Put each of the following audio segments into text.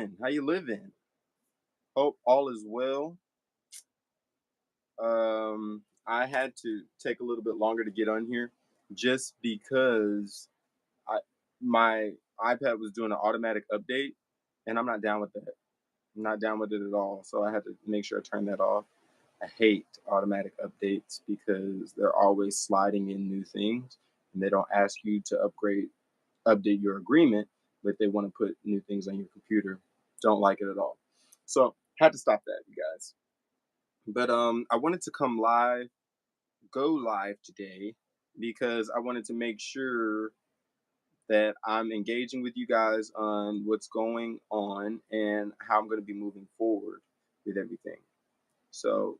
doing? How you living? Hope all is well. I had to take a little bit longer to get on here just because I my iPad was doing an automatic update and I'm not down with that. I'm not down with it at all. So I had to make sure I turned that off. I hate automatic updates because they're always sliding in new things and they don't ask you to update your agreement, but they want to put new things on your computer. Don't like it at all. So had to stop that, you guys. But I wanted to go live today because I wanted to make sure that I'm engaging with you guys on what's going on and how I'm going to be moving forward with everything. So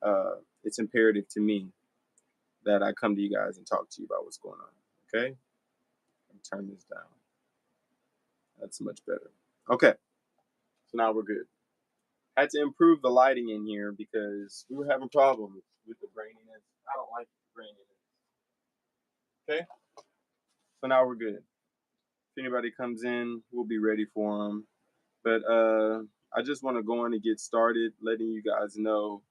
uh, it's imperative to me that I come to you guys and talk to you about what's going on. Okay, turn this down. That's much better. Okay, so now we're good. Had to improve the lighting in here because we were having problems with the graininess. I don't like the graininess. Okay, so now we're good. If anybody comes in, we'll be ready for them. But I just want to go on and get started, letting you guys know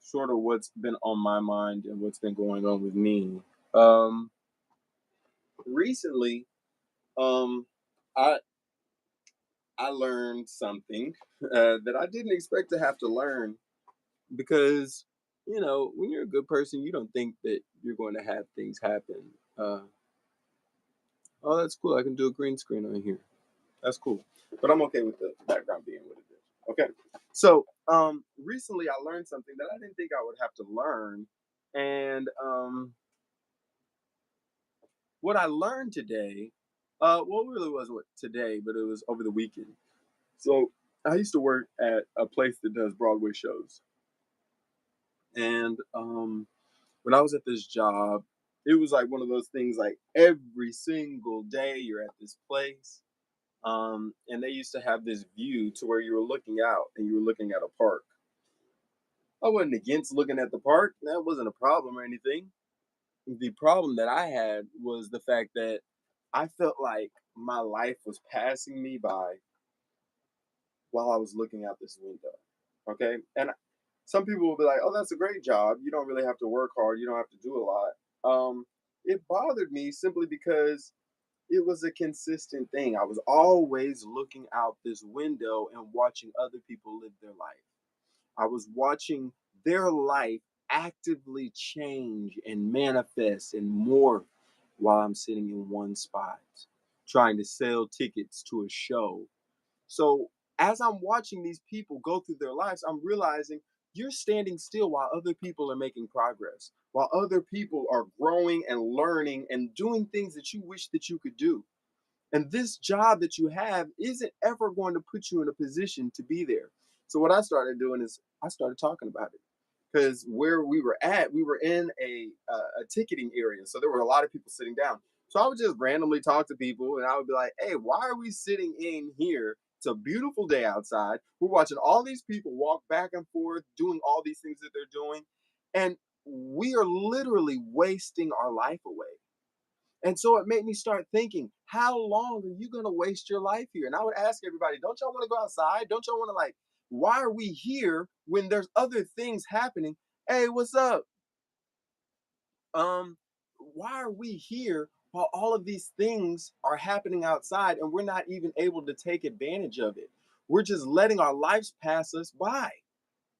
sort of what's been on my mind and what's been going on with me. Um, Recently, um, I I learned something that I didn't expect to have to learn because when you're a good person, you don't think that you're going to have things happen. Uh, oh, that's cool. I can do a green screen on here. That's cool. But I'm okay with the background being what it is. Okay. So recently I learned something that I didn't think I would have to learn. And what I learned today, well, it really wasn't today, but it was over the weekend. So I used to work at a place that does Broadway shows. And when I was at this job, it was like one of those things like every single day you're at this place. And they used to have this view to where you were looking out and you were looking at a park. I wasn't against looking at the park. That wasn't a problem or anything. The problem that I had was the fact that I felt like my life was passing me by while I was looking out this window. Okay. And some people will be like, oh, that's a great job. You don't really have to work hard. You don't have to do a lot. It bothered me simply because it was a consistent thing. I was always looking out this window and watching other people live their life. I was watching their life actively change and manifest and morph while I'm sitting in one spot, trying to sell tickets to a show. So, as I'm watching these people go through their lives, I'm realizing you're standing still while other people are making progress, while other people are growing and learning and doing things that you wish that you could do. And this job that you have isn't ever going to put you in a position to be there. So what I started doing is I started talking about it because where we were at, we were in a ticketing area, so there were a lot of people sitting down. So I would just randomly talk to people, and I would be like, "Hey, why are we sitting in here? It's a beautiful day outside. We're watching all these people walk back and forth, doing all these things that they're doing, and we are literally wasting our life away." And so it made me start thinking, how long are you going to waste your life here? And I would ask everybody, don't y'all want to go outside? Don't y'all want to, like, why are we here when there's other things happening? Hey, what's up? Um, why are we here while all of these things are happening outside and we're not even able to take advantage of it? We're just letting our lives pass us by.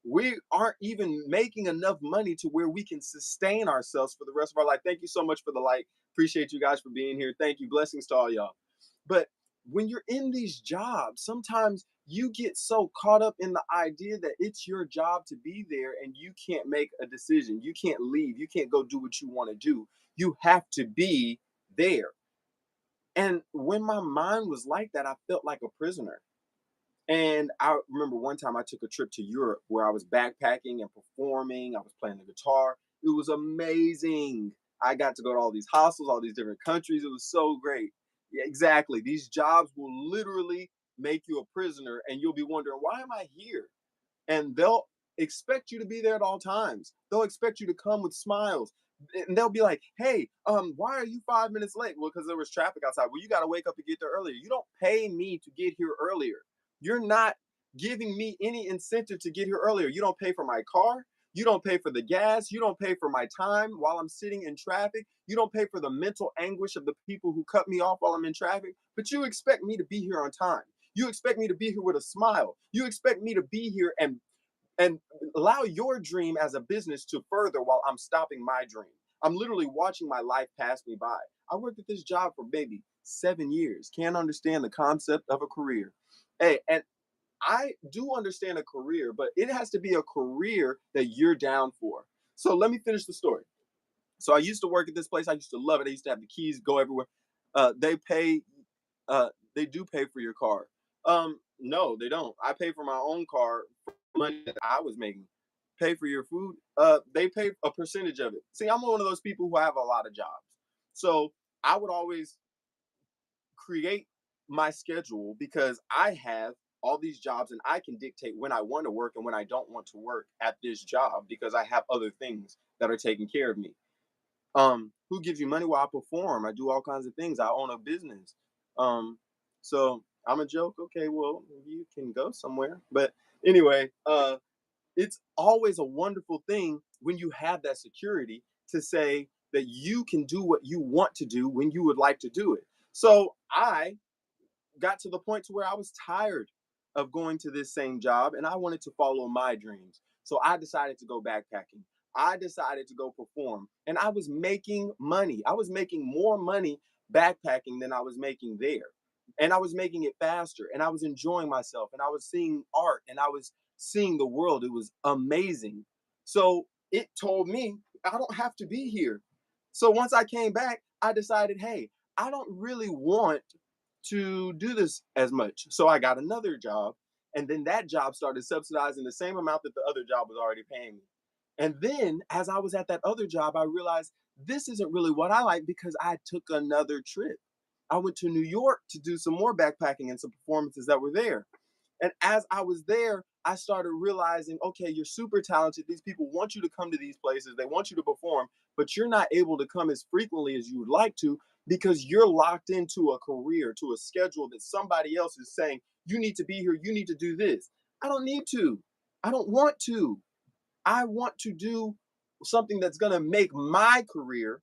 We aren't even making enough money to where we can sustain ourselves for the rest of our life. Thank you so much for the like. Appreciate you guys for being here. Thank you. Blessings to all y'all. But when you're in these jobs, sometimes you get so caught up in the idea that it's your job to be there and you can't make a decision. You can't leave. You can't go do what you want to do. You have to be there. And when my mind was like that, I felt like a prisoner. And I remember one time I took a trip to Europe where I was backpacking and performing. I was playing the guitar. It was amazing. I got to go to all these hostels, all these different countries. It was so great. Yeah, exactly. These jobs will literally make you a prisoner, and you'll be wondering, why am I here? And they'll expect you to be there at all times. They'll expect you to come with smiles. And they'll be like, "Hey, why are you 5 minutes late?" Well, because there was traffic outside. Well, you got to wake up and get there earlier. You don't pay me to get here earlier. You're not giving me any incentive to get here earlier. You don't pay for my car. You don't pay for the gas. You don't pay for my time while I'm sitting in traffic. You don't pay for the mental anguish of the people who cut me off while I'm in traffic. But you expect me to be here on time. You expect me to be here with a smile. You expect me to be here and allow your dream as a business to further while I'm stopping my dream. I'm literally watching my life pass me by. I worked at this job for maybe 7 years. Can't understand the concept of a career. Hey, and I do understand a career, but it has to be a career that you're down for. So let me finish the story. So I used to work at this place. I used to love it. I used to have the keys, go everywhere. They pay. They do pay for your car. No, they don't. I pay for my own car for money that I was making. Pay for your food. They pay a percentage of it. See, I'm one of those people who have a lot of jobs. So I would always create my schedule because I have all these jobs and I can dictate when I want to work and when I don't want to work at this job because I have other things that are taking care of me. Who gives you money? Well, I perform. I do all kinds of things. I own a business. Um, so I'm a joke. Okay, well, you can go somewhere. But anyway, it's always a wonderful thing when you have that security to say that you can do what you want to do when you would like to do it. So I got to the point to where I was tired of going to this same job and I wanted to follow my dreams. So I decided to go backpacking. I decided to go perform and I was making money. I was making more money backpacking than I was making there. And I was making it faster and I was enjoying myself and I was seeing art and I was seeing the world. It was amazing. So it told me I don't have to be here. So once I came back, I decided, hey, I don't really want to do this as much. So I got another job, and then that job started subsidizing the same amount that the other job was already paying me. And then as I was at that other job, I realized this isn't really what I like because I took another trip. I went to New York to do some more backpacking and some performances that were there. And as I was there, I started realizing, okay, you're super talented. These people want you to come to these places. They want you to perform, but you're not able to come as frequently as you would like to because you're locked into a career, to a schedule that somebody else is saying, you need to be here, you need to do this. I don't need to. I don't want to. I want to do something that's going to make my career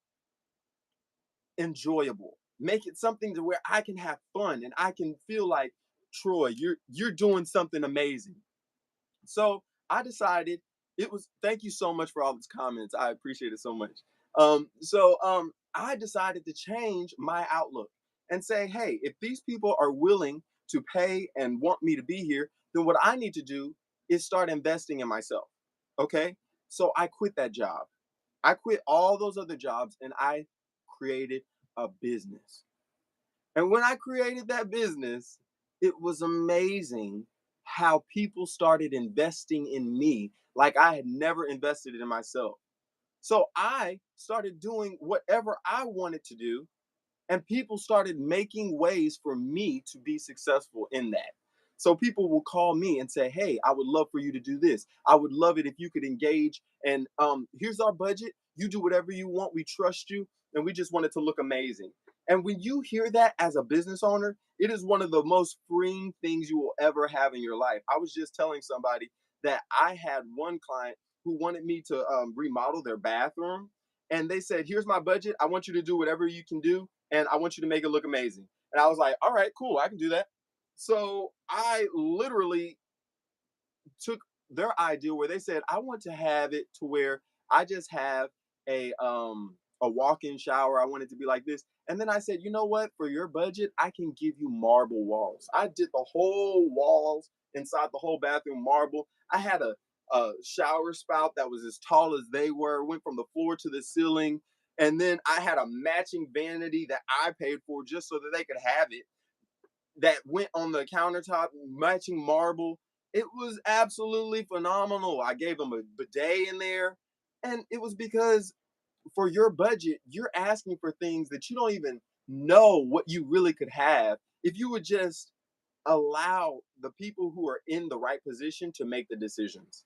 enjoyable. Make it something to where I can have fun and I can feel like, Troy, you're doing something amazing. So I decided it was thank you so much for all these comments. I appreciate it so much. I decided to change my outlook and say, hey, if these people are willing to pay and want me to be here, then what I need to do is start investing in myself. Okay. So I quit that job. I quit all those other jobs and I created a business. And when I created that business, it was amazing how people started investing in me like I had never invested in myself. So I started doing whatever I wanted to do and people started making ways for me to be successful in that. So people will call me and say, hey, I would love for you to do this. I would love it if you could engage and here's our budget. You do whatever you want. We trust you and we just want it to look amazing. And when you hear that as a business owner, it is one of the most freeing things you will ever have in your life. I was just telling somebody that I had one client who wanted me to remodel their bathroom. And they said, here's my budget. I want you to do whatever you can do and I want you to make it look amazing. And I was like, all right, cool, I can do that. So I literally took their idea where they said, I want to have it to where I just have a walk-in shower. I want it to be like this. And then I said, you know what? For your budget, I can give you marble walls. I did the whole walls inside the whole bathroom marble. I had a shower spout that was as tall as they were, went from the floor to the ceiling. And then I had a matching vanity that I paid for just so that they could have it that went on the countertop, matching marble. It was absolutely phenomenal. I gave them a bidet in there. And it was because for your budget, you're asking for things that you don't even know what you really could have if you would just allow the people who are in the right position to make the decisions.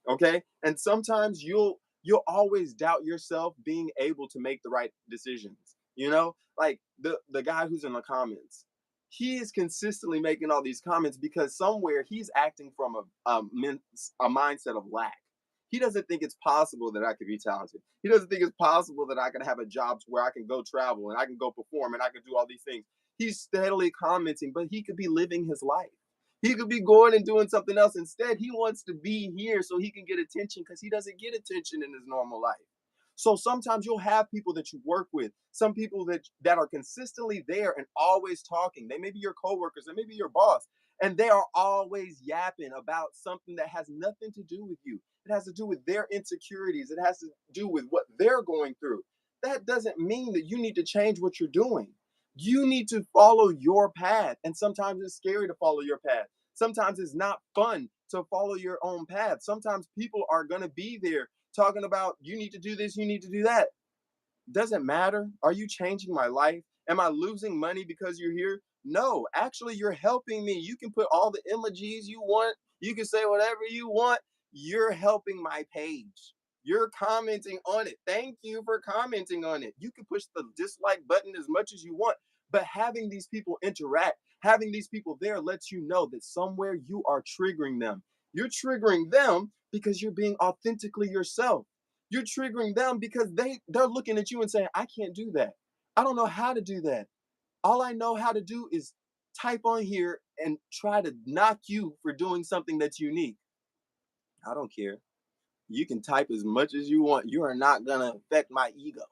Okay. And sometimes you'll you'll always doubt yourself being able to make the right decisions. You know, like the guy who's in the comments, he is consistently making all these comments because somewhere he's acting from a mindset of lack. He doesn't think it's possible that I could be talented. He doesn't think it's possible that I can have a job where I can go travel and I can go perform and I can do all these things. He's steadily commenting, but he could be living his life. He could be going and doing something else. Instead, he wants to be here so he can get attention because he doesn't get attention in his normal life. So sometimes you'll have people that you work with, some people that are consistently there and always talking. They may be your coworkers, they may be your boss, and they are always yapping about something that has nothing to do with you. It has to do with their insecurities. It has to do with what they're going through. That doesn't mean that you need to change what you're doing. You need to follow your path. And sometimes it's scary to follow your path. Sometimes it's not fun to follow your own path. Sometimes people are going to be there talking about you need to do this, you need to do that. Doesn't matter. Are you changing my life? Am I losing money because you're here? No, actually, you're helping me. You can put all the emojis you want, you can say whatever you want. You're helping my page. You're commenting on it. Thank you for commenting on it. You can push the dislike button as much as you want, but having these people interact, having these people there lets you know that somewhere you are triggering them. You're triggering them because you're being authentically yourself. You're triggering them because they're looking at you and saying, I can't do that. I don't know how to do that. All I know how to do is type on here and try to knock you for doing something that's unique. I don't care. You can type as much as you want. You are not going to affect my ego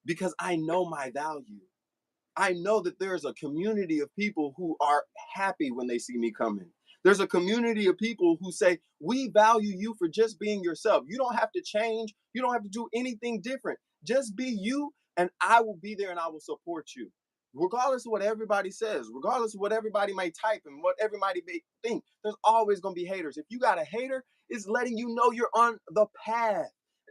because I know my value. I know that there's a community of people who are happy when they see me coming. There's a community of people who say, we value you for just being yourself. You don't have to change. You don't have to do anything different. Just be you, and I will be there and I will support you. Regardless of what everybody says, regardless of what everybody may type and what everybody may think, there's always going to be haters. If you got a hater, it's letting you know you're on the path.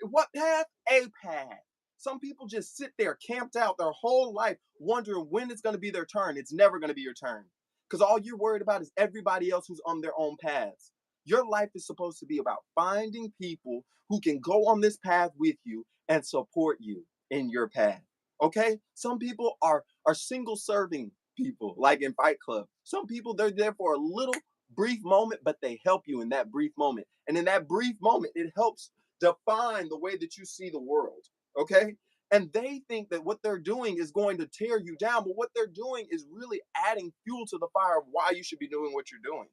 What path? A path. Some people just sit there camped out their whole life wondering when it's going to be their turn. It's never going to be your turn because all you're worried about is everybody else who's on their own paths. Your life is supposed to be about finding people who can go on this path with you and support you in your path. Okay? Some people are single serving people like in Fight Club. Some people they're there for a little brief moment but they help you in that brief moment. And in that brief moment it helps define the way that you see the world. Okay? And they think that what they're doing is going to tear you down, but what they're doing is really adding fuel to the fire of why you should be doing what you're doing.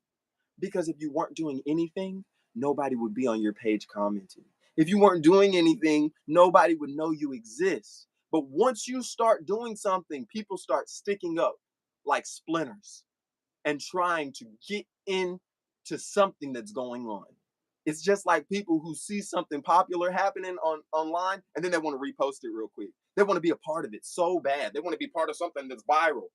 Because if you weren't doing anything, nobody would be on your page commenting. If you weren't doing anything, nobody would know you exist. But once you start doing something, people start sticking up like splinters and trying to get into something that's going on. It's just like people who see something popular happening on online and then they want to repost it real quick. They want to be a part of it so bad. They want to be part of something that's viral.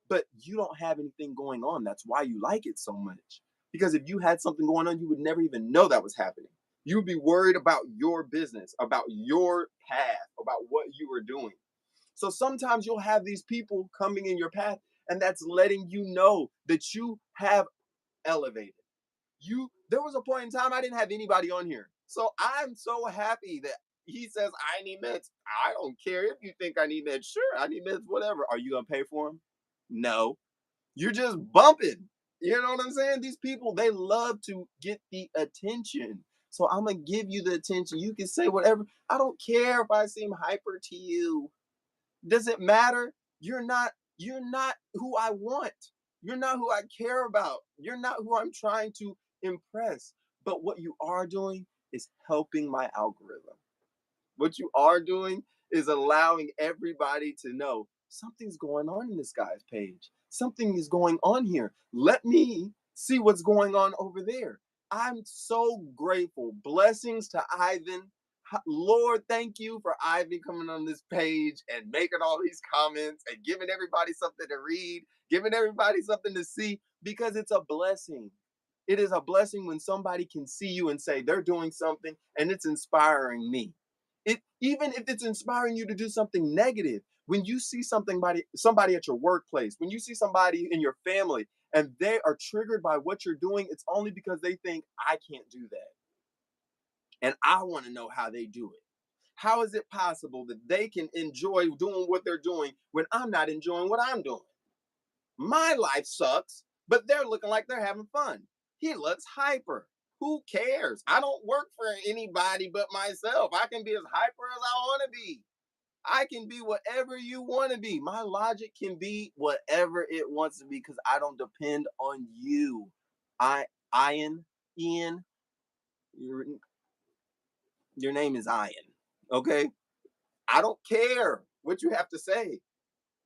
But you don't have anything going on. That's why you like it so much. Because if you had something going on, you would never even know that was happening. You would be worried about your business, about your path, about what you were doing. So sometimes you'll have these people coming in your path, and that's letting you know that you have elevated. There was a point in time I didn't have anybody on here. So I'm so happy that he says I need meds. I don't care if you think I need meds. Sure, I need meds, whatever. Are you gonna pay for them? No. You're just bumping. You know what I'm saying? These people, they love to get the attention. So I'm gonna give you the attention. You can say whatever. I don't care if I seem hyper to you. Does it matter? You're not who I want. You're not who I care about. You're not who I'm trying to impress. But what you are doing is helping my algorithm. What you are doing is allowing everybody to know something's going on in this guy's page. Something is going on here. Let me see what's going on over there. I'm so grateful. Blessings to Ivan. Lord, thank you for Ivy coming on this page and making all these comments and giving everybody something to read, giving everybody something to see because it's a blessing. It is a blessing when somebody can see you and say they're doing something and it's inspiring me. It even if it's inspiring you to do something negative, when you see somebody at your workplace, when you see somebody in your family and they are triggered by what you're doing, it's only because they think I can't do that. and I want to know how they do it. How is it possible that they can enjoy doing what they're doing when I'm not enjoying what I'm doing? My life sucks, but they're looking like they're having fun. He looks hyper. Who cares? I don't work for anybody but myself. I can be as hyper as I want to be. I can be whatever you want to be. My logic can be whatever it wants to be because I don't depend on you. Ian, Ian, your, your name is Ian. Okay? I don't care what you have to say.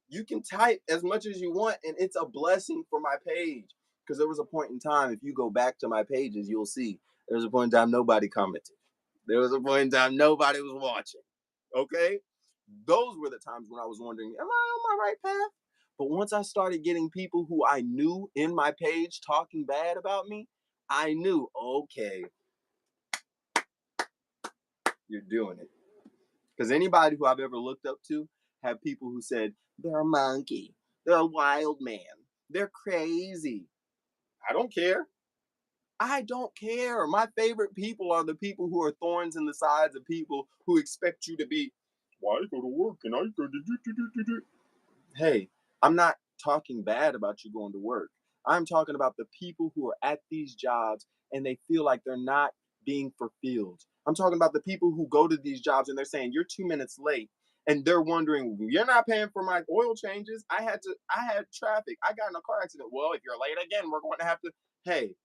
You can type as much as you want, and it's a blessing for my page. Because there was a point in time, if you go back to my pages, you'll see there was a point in time nobody commented. There was a point in time nobody was watching. Okay? Those were the times when I was wondering, am I on my right path? But once I started getting people who I knew in my page talking bad about me, I knew, okay, you're doing it. Because anybody who I've ever looked up to have people who said, they're a monkey, they're a wild man, they're crazy. I don't care. I don't care. My favorite people are the people who are thorns in the sides of people who expect you to be, why well, I go to work and I go to. Hey, I'm not talking bad about you going to work. I'm talking about the people who are at these jobs and they feel like they're not being fulfilled. I'm talking about the people who go to these jobs and they're saying you're 2 minutes late and they're wondering you're not paying for my oil changes. I had traffic. I got in a car accident. Well, if you're late again, we're going to have to. Hey,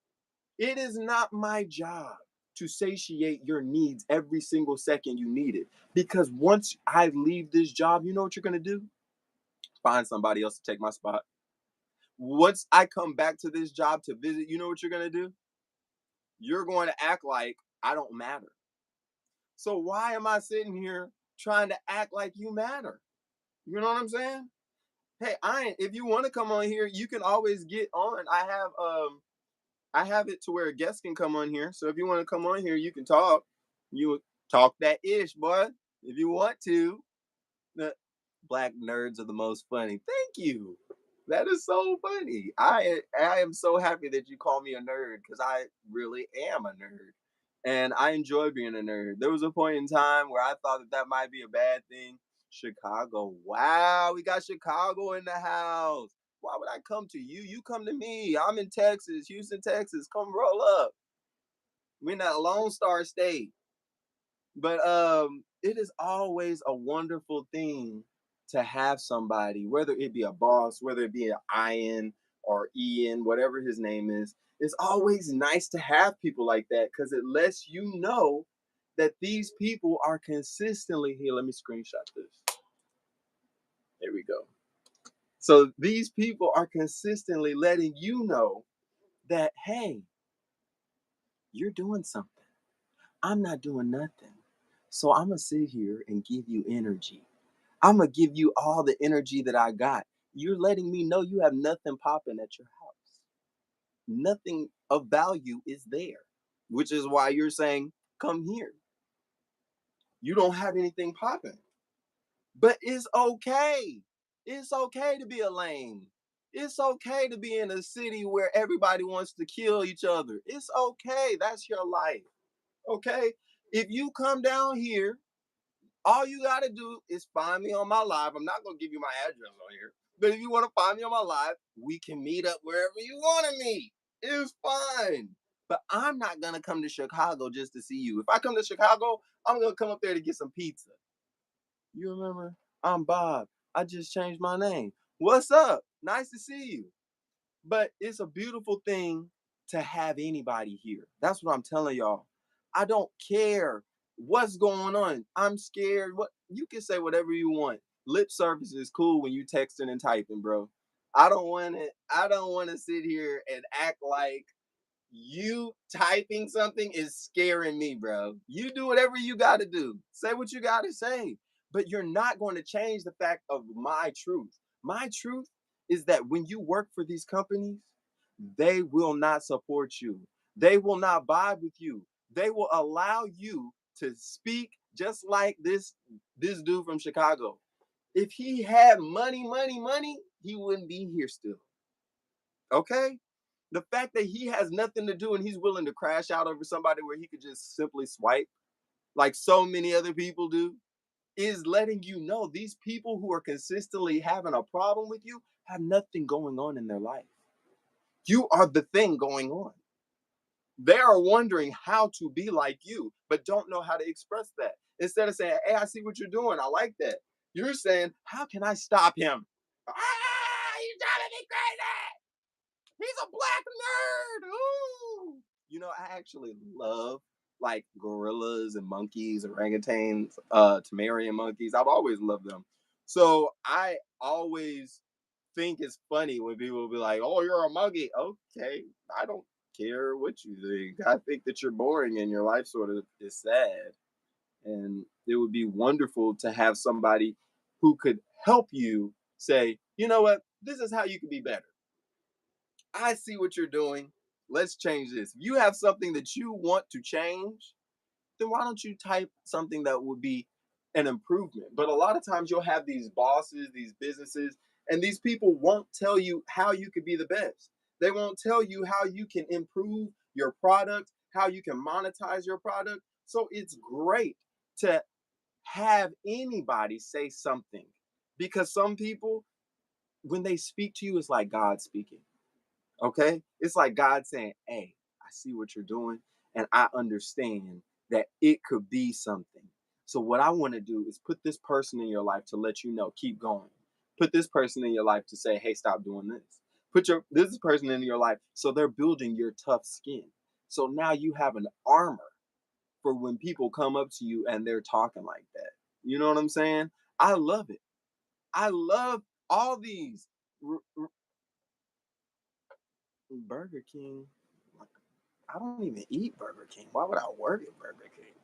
it is not my job to satiate your needs every single second you need it. Because once I leave this job, you know what you're going to do? Find somebody else to take my spot. Once I come back to this job to visit, you know what you're going to do? You're going to act like I don't matter. So why am I sitting here trying to act like you matter? You know what I'm saying? Hey, if you want to come on here, you can always get on. I have it to where guests can come on here. So if you want to come on here, you can talk. You talk that ish, boy. If you want to. The black nerds are the most funny. Thank you. That is so funny. I am so happy that you call me a nerd because I really am a nerd, and I enjoy being a nerd. There was a point in time where I thought that that might be a bad thing. Chicago, wow, we got Chicago in the house. Why would I come to you? You come to me. I'm in Texas, Houston, Texas. Come roll up. We're in that Lone Star State. But it is always a wonderful thing to have somebody, whether it be a boss, whether it be an Ian or Ian, whatever his name is. It's always nice to have people like that because it lets you know that these people are consistently here. Let me screenshot this. There we go. So these people are consistently letting you know that, hey, you're doing something. I'm not doing nothing. So I'm going to sit here and give you energy. I'm going to give you all the energy that I got. You're letting me know you have nothing popping at your house. Nothing of value is there, which is why you're saying, come here. You don't have anything popping. But it's okay. It's okay to be a lame. It's okay to be in a city where everybody wants to kill each other. It's okay. That's your life. Okay? If you come down here, all you got to do is find me on my live. I'm not going to give you my address on here. But if you want to find me on my live, we can meet up wherever you want to meet. It's fine. But I'm not going to come to Chicago just to see you. If I come to Chicago, I'm going to come up there to get some pizza. You remember? I'm Bob. I just changed my name. What's up? Nice to see you. But it's a beautiful thing to have anybody here. That's what I'm telling y'all. I don't care what's going on. I'm scared. What you can say whatever you want. Lip service is cool when you texting and typing, bro. I don't want to. I don't want to sit here and act like you typing something is scaring me, bro. You do whatever you got to do. Say what you got to say. But you're not going to change the fact of my truth. My truth is that when you work for these companies, they will not support you. They will not vibe with you. They will allow you to speak just like this dude from Chicago. If he had money, money, money, he wouldn't be here still. Okay? The fact that he has nothing to do and he's willing to crash out over somebody where he could just simply swipe, like so many other people do, is letting you know these people who are consistently having a problem with you have nothing going on in their life. You are the thing going on. They are wondering how to be like you, but don't know how to express that. Instead of saying, "Hey, I see what you're doing. I like that." You're saying, "How can I stop him?" He's driving me crazy. He's a black nerd. Ooh. I actually love like gorillas and monkeys, orangutans, Tamarian monkeys. I've always loved them. So I always think it's funny when people will be like, "Oh, you're a monkey." Okay, I don't care what you think. I think that you're boring and your life sort of is sad. And it would be wonderful to have somebody who could help you say, "You know what? This is how you can be better. I see what you're doing. Let's change this." If you have something that you want to change, then why don't you type something that would be an improvement? But a lot of times you'll have these bosses, these businesses, and these people won't tell you how you could be the best. They won't tell you how you can improve your product, how you can monetize your product. So it's great to have anybody say something, because some people, when they speak to you, it's like God speaking. Okay? It's like God saying, "Hey, I see what you're doing, and I understand that it could be something. So, what I want to do is put this person in your life to let you know, keep going. Put this person in your life to say, hey, stop doing this. This person in your life so they're building your tough skin. So now you have an armor for when people come up to you and they're talking like that. You know what I'm saying? I love it. I love all these. Burger King. I don't even eat Burger King. Why would I work at Burger King?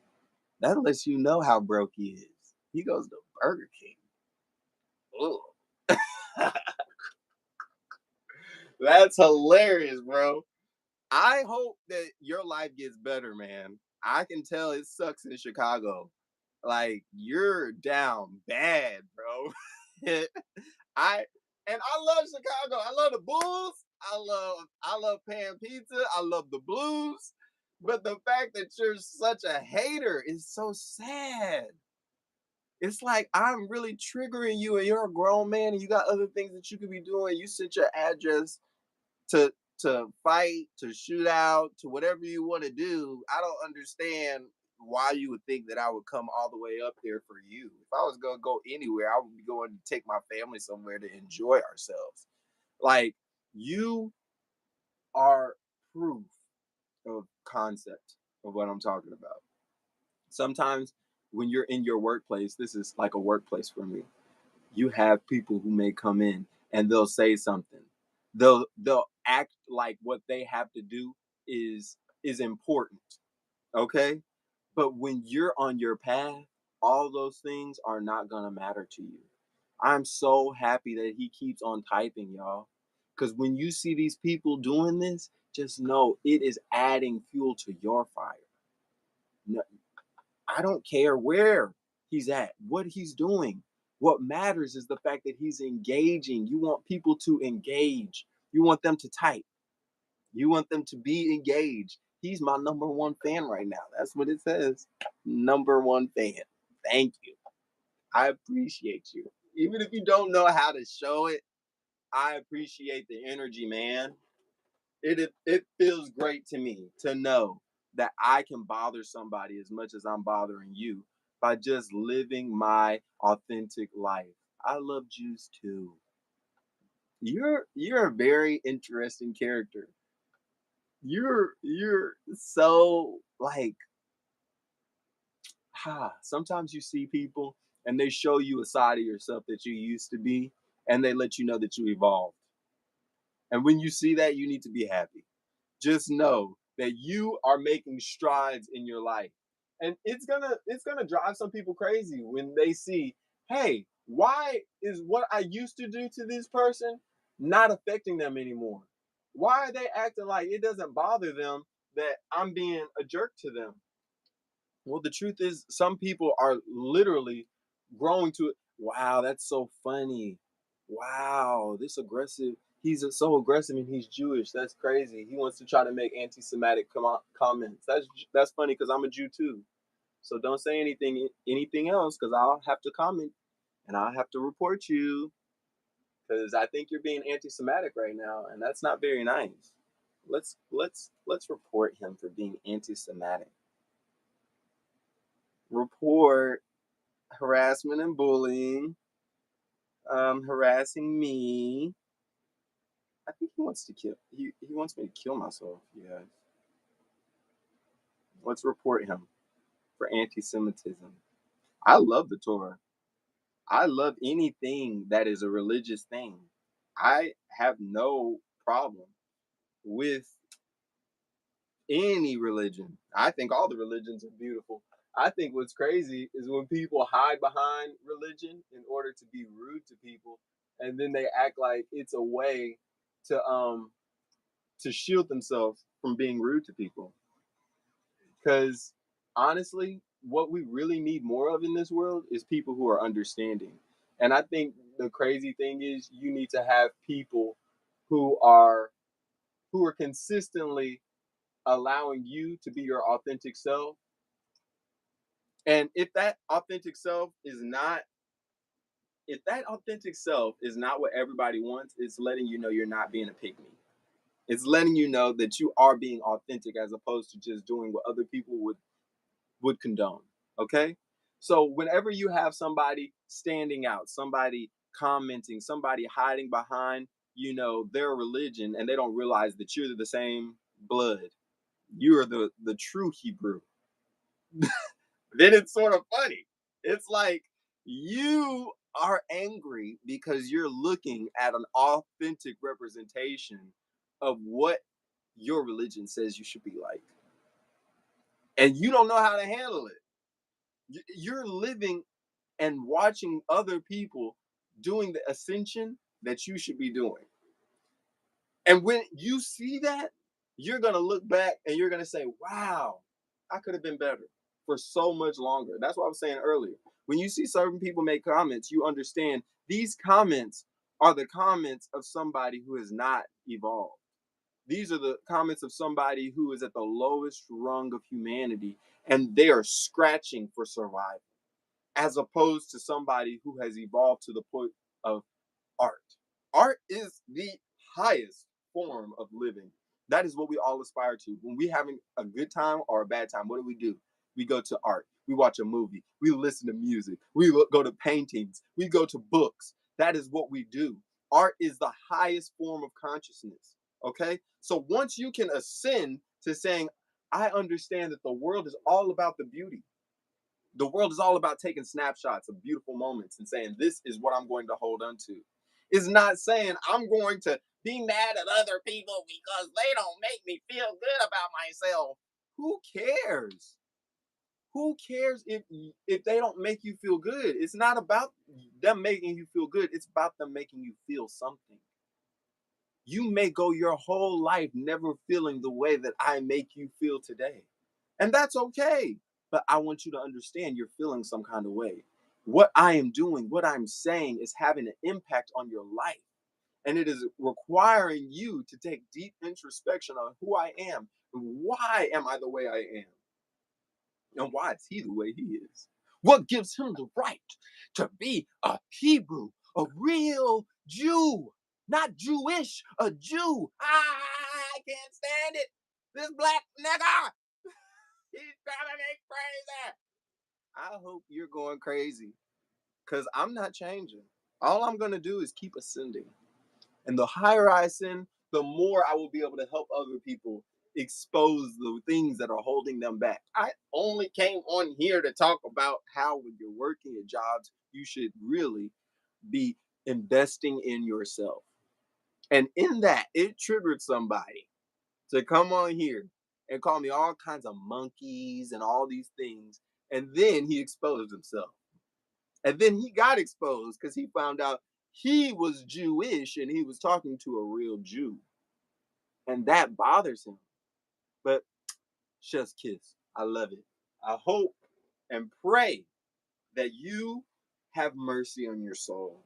That lets you know how broke he is. He goes to Burger King. Ugh. That's hilarious, bro. I hope that your life gets better, man. I can tell it sucks in Chicago. Like you're down bad, bro. I I love Chicago. I love the Bulls. I love pan pizza. I love the Blues. But the fact that you're such a hater is so sad. It's like I'm really triggering you, and you're a grown man, and you got other things that you could be doing. You sent your address to fight, to shoot out, to whatever you want to do. I don't understand why you would think that I would come all the way up there for you. If I was gonna go anywhere, I would be going to take my family somewhere to enjoy ourselves. Like you are proof of concept of what I'm talking about. Sometimes when you're in your workplace, this is like a workplace for me. You have people who may come in and they'll say something. They'll act like what they have to do is important, okay? But when you're on your path, all those things are not going to matter to you. I'm so happy that he keeps on typing, y'all. Cuz when you see these people doing this, just know it is adding fuel to your fire. No, I don't care where he's at, what he's doing. What matters is the fact that he's engaging. You want people to engage. You want them to type. You want them to be engaged. He's my number one fan right now. That's what it says. Number one fan. Thank you. I appreciate you. Even if you don't know how to show it, I appreciate the energy, man. It feels great to me to know that I can bother somebody as much as I'm bothering you by just living my authentic life. I love Jews too. You're a very interesting character. You're so like sometimes you see people and they show you a side of yourself that you used to be and they let you know that you evolved. And when you see that, you need to be happy. Just know that you are making strides in your life. And it's gonna drive some people crazy when they see, hey, why is what I used to do to this person not affecting them anymore? Why are they acting like it doesn't bother them that I'm being a jerk to them? Well, the truth is, some people are literally growing to it. Wow, that's so funny. Wow, this aggressive. He's so aggressive and he's Jewish. That's crazy. He wants to try to make anti-Semitic comments. That's funny because I'm a Jew too. So don't say anything else because I'll have to comment and I'll have to report you because I think you're being anti-Semitic right now, and that's not very nice. Let's report him for being anti-Semitic. Report harassment and bullying, harassing me. I think he wants to kill. He wants me to kill myself. Yeah. Let's report him for anti-Semitism. I love the Torah. I love anything that is a religious thing. I have no problem with any religion. I think all the religions are beautiful. I think what's crazy is when people hide behind religion in order to be rude to people, and then they act like it's a way to shield themselves from being rude to people. Because honestly, what we really need more of in this world is people who are understanding. And I think the crazy thing is you need to have people who are consistently allowing you to be your authentic self. And if that authentic self is not what everybody wants, it's letting you know you're not being a pygmy. It's letting you know that you are being authentic as opposed to just doing what other people would condone. Okay? So whenever you have somebody standing out, somebody commenting, somebody hiding behind, their religion and they don't realize that you're the same blood. You're the true Hebrew. Then it's sort of funny. It's like you are angry because you're looking at an authentic representation of what your religion says you should be like. And you don't know how to handle it. You're living and watching other people doing the ascension that you should be doing. And when you see that, you're going to look back and you're going to say, wow, I could have been better for so much longer. That's what I was saying earlier. When you see certain people make comments, you understand these comments are the comments of somebody who has not evolved. These are the comments of somebody who is at the lowest rung of humanity and they are scratching for survival, as opposed to somebody who has evolved to the point of art. Art is the highest form of living. That is what we all aspire to. When we having a good time or a bad time, what do? We go to art. We watch a movie. We listen to music. We go to paintings. We go to books. That is what we do. Art is the highest form of consciousness. Okay? So once you can ascend to saying, I understand that the world is all about the beauty. The world is all about taking snapshots of beautiful moments and saying, this is what I'm going to hold on to. It's not saying I'm going to be mad at other people because they don't make me feel good about myself. Who cares? Who cares if they don't make you feel good? It's not about them making you feel good. It's about them making you feel something. You may go your whole life never feeling the way that I make you feel today. And that's okay. But I want you to understand you're feeling some kind of way. What I am doing, what I'm saying is having an impact on your life. And it is requiring you to take deep introspection on who I am and why am I the way I am and why is he the way he is. What gives him the right to be a Hebrew, a real Jew, not Jewish, a Jew? I can't stand it. This black nigga, he's driving me crazy. I hope you're going crazy because I'm not changing. All I'm going to do is keep ascending. And the higher I ascend, the more I will be able to help other people expose the things that are holding them back. I only came on here to talk about how when you're working at jobs, you should really be investing in yourself. And in that, it triggered somebody to come on here and call me all kinds of monkeys and all these things. And then he exposed himself. And then he got exposed because he found out he was Jewish and he was talking to a real Jew. And that bothers him. But chef's kiss. I love it. I hope and pray that you have mercy on your soul.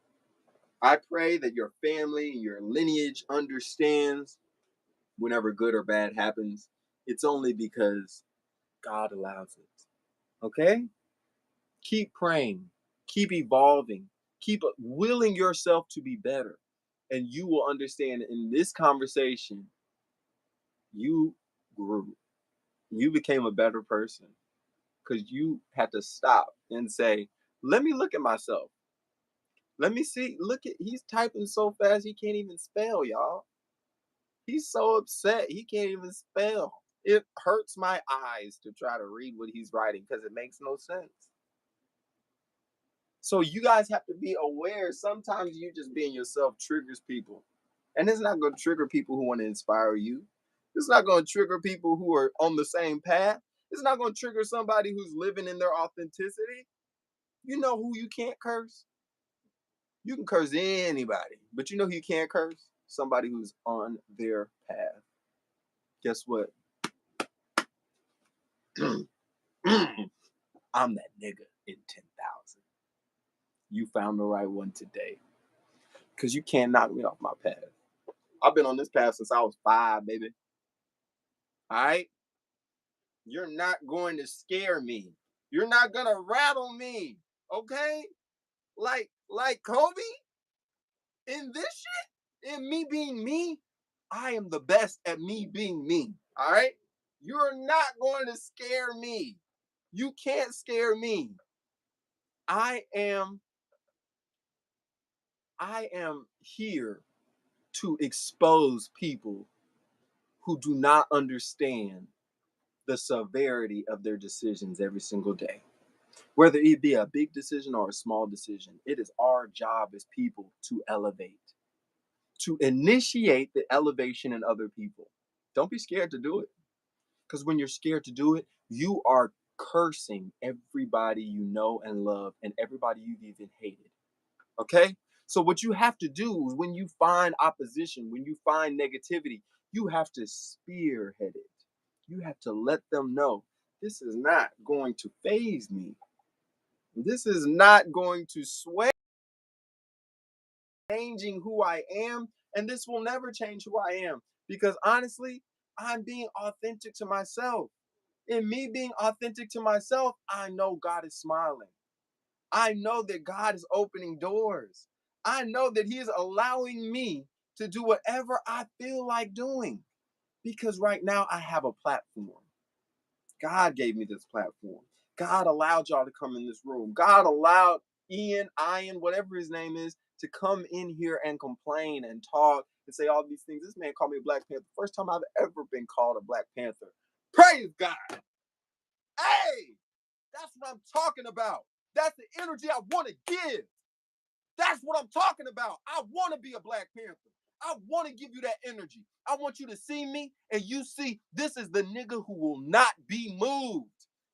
I pray that your family and your lineage understands whenever good or bad happens, it's only because God allows it. Okay? Keep praying, keep evolving, keep willing yourself to be better. And you will understand in this conversation, you grew. You became a better person because you had to stop and say, let me look at myself. Let me see. Look at he's typing so fast he can't even spell, y'all. He's so upset he can't even spell. It hurts my eyes to try to read what he's writing because it makes no sense. So you guys have to be aware. Sometimes you just being yourself triggers people. And it's not going to trigger people who want to inspire you. It's not going to trigger people who are on the same path. It's not going to trigger somebody who's living in their authenticity. You know who you can't curse? You can curse anybody, but you know who you can't curse? Somebody who's on their path. Guess what? I'm that nigga in 10,000. You found the right one today. Because you can't knock me off my path. I've been on this path since I was 5, baby. All right? You're not going to scare me. You're not going to rattle me. Okay? Like Kobe in this shit, in me being me, I am the best at me being me. All right? You're not going to scare me. You can't scare me. I am here to expose people who do not understand the severity of their decisions every single day. Whether it be a big decision or a small decision, it is our job as people to elevate, to initiate the elevation in other people. Don't be scared to do it. Because when you're scared to do it, you are cursing everybody you know and love and everybody you've even hated. Okay? So, what you have to do is when you find opposition, when you find negativity, you have to spearhead it. You have to let them know this is not going to phase me. This is not going to sway changing who I am. And this will never change who I am because honestly, I'm being authentic to myself. In me being authentic to myself, I know God is smiling. I know that God is opening doors. I know that He is allowing me to do whatever I feel like doing because right now I have a platform. God gave me this platform. God allowed y'all to come in this room. God allowed Ian, whatever his name is, to come in here and complain and talk and say all these things. This man called me a Black Panther. First time I've ever been called a Black Panther. Praise God. Hey, that's what I'm talking about. That's the energy I want to give. That's what I'm talking about. I want to be a Black Panther. I want to give you that energy. I want you to see me and you see this is the nigga who will not be moved.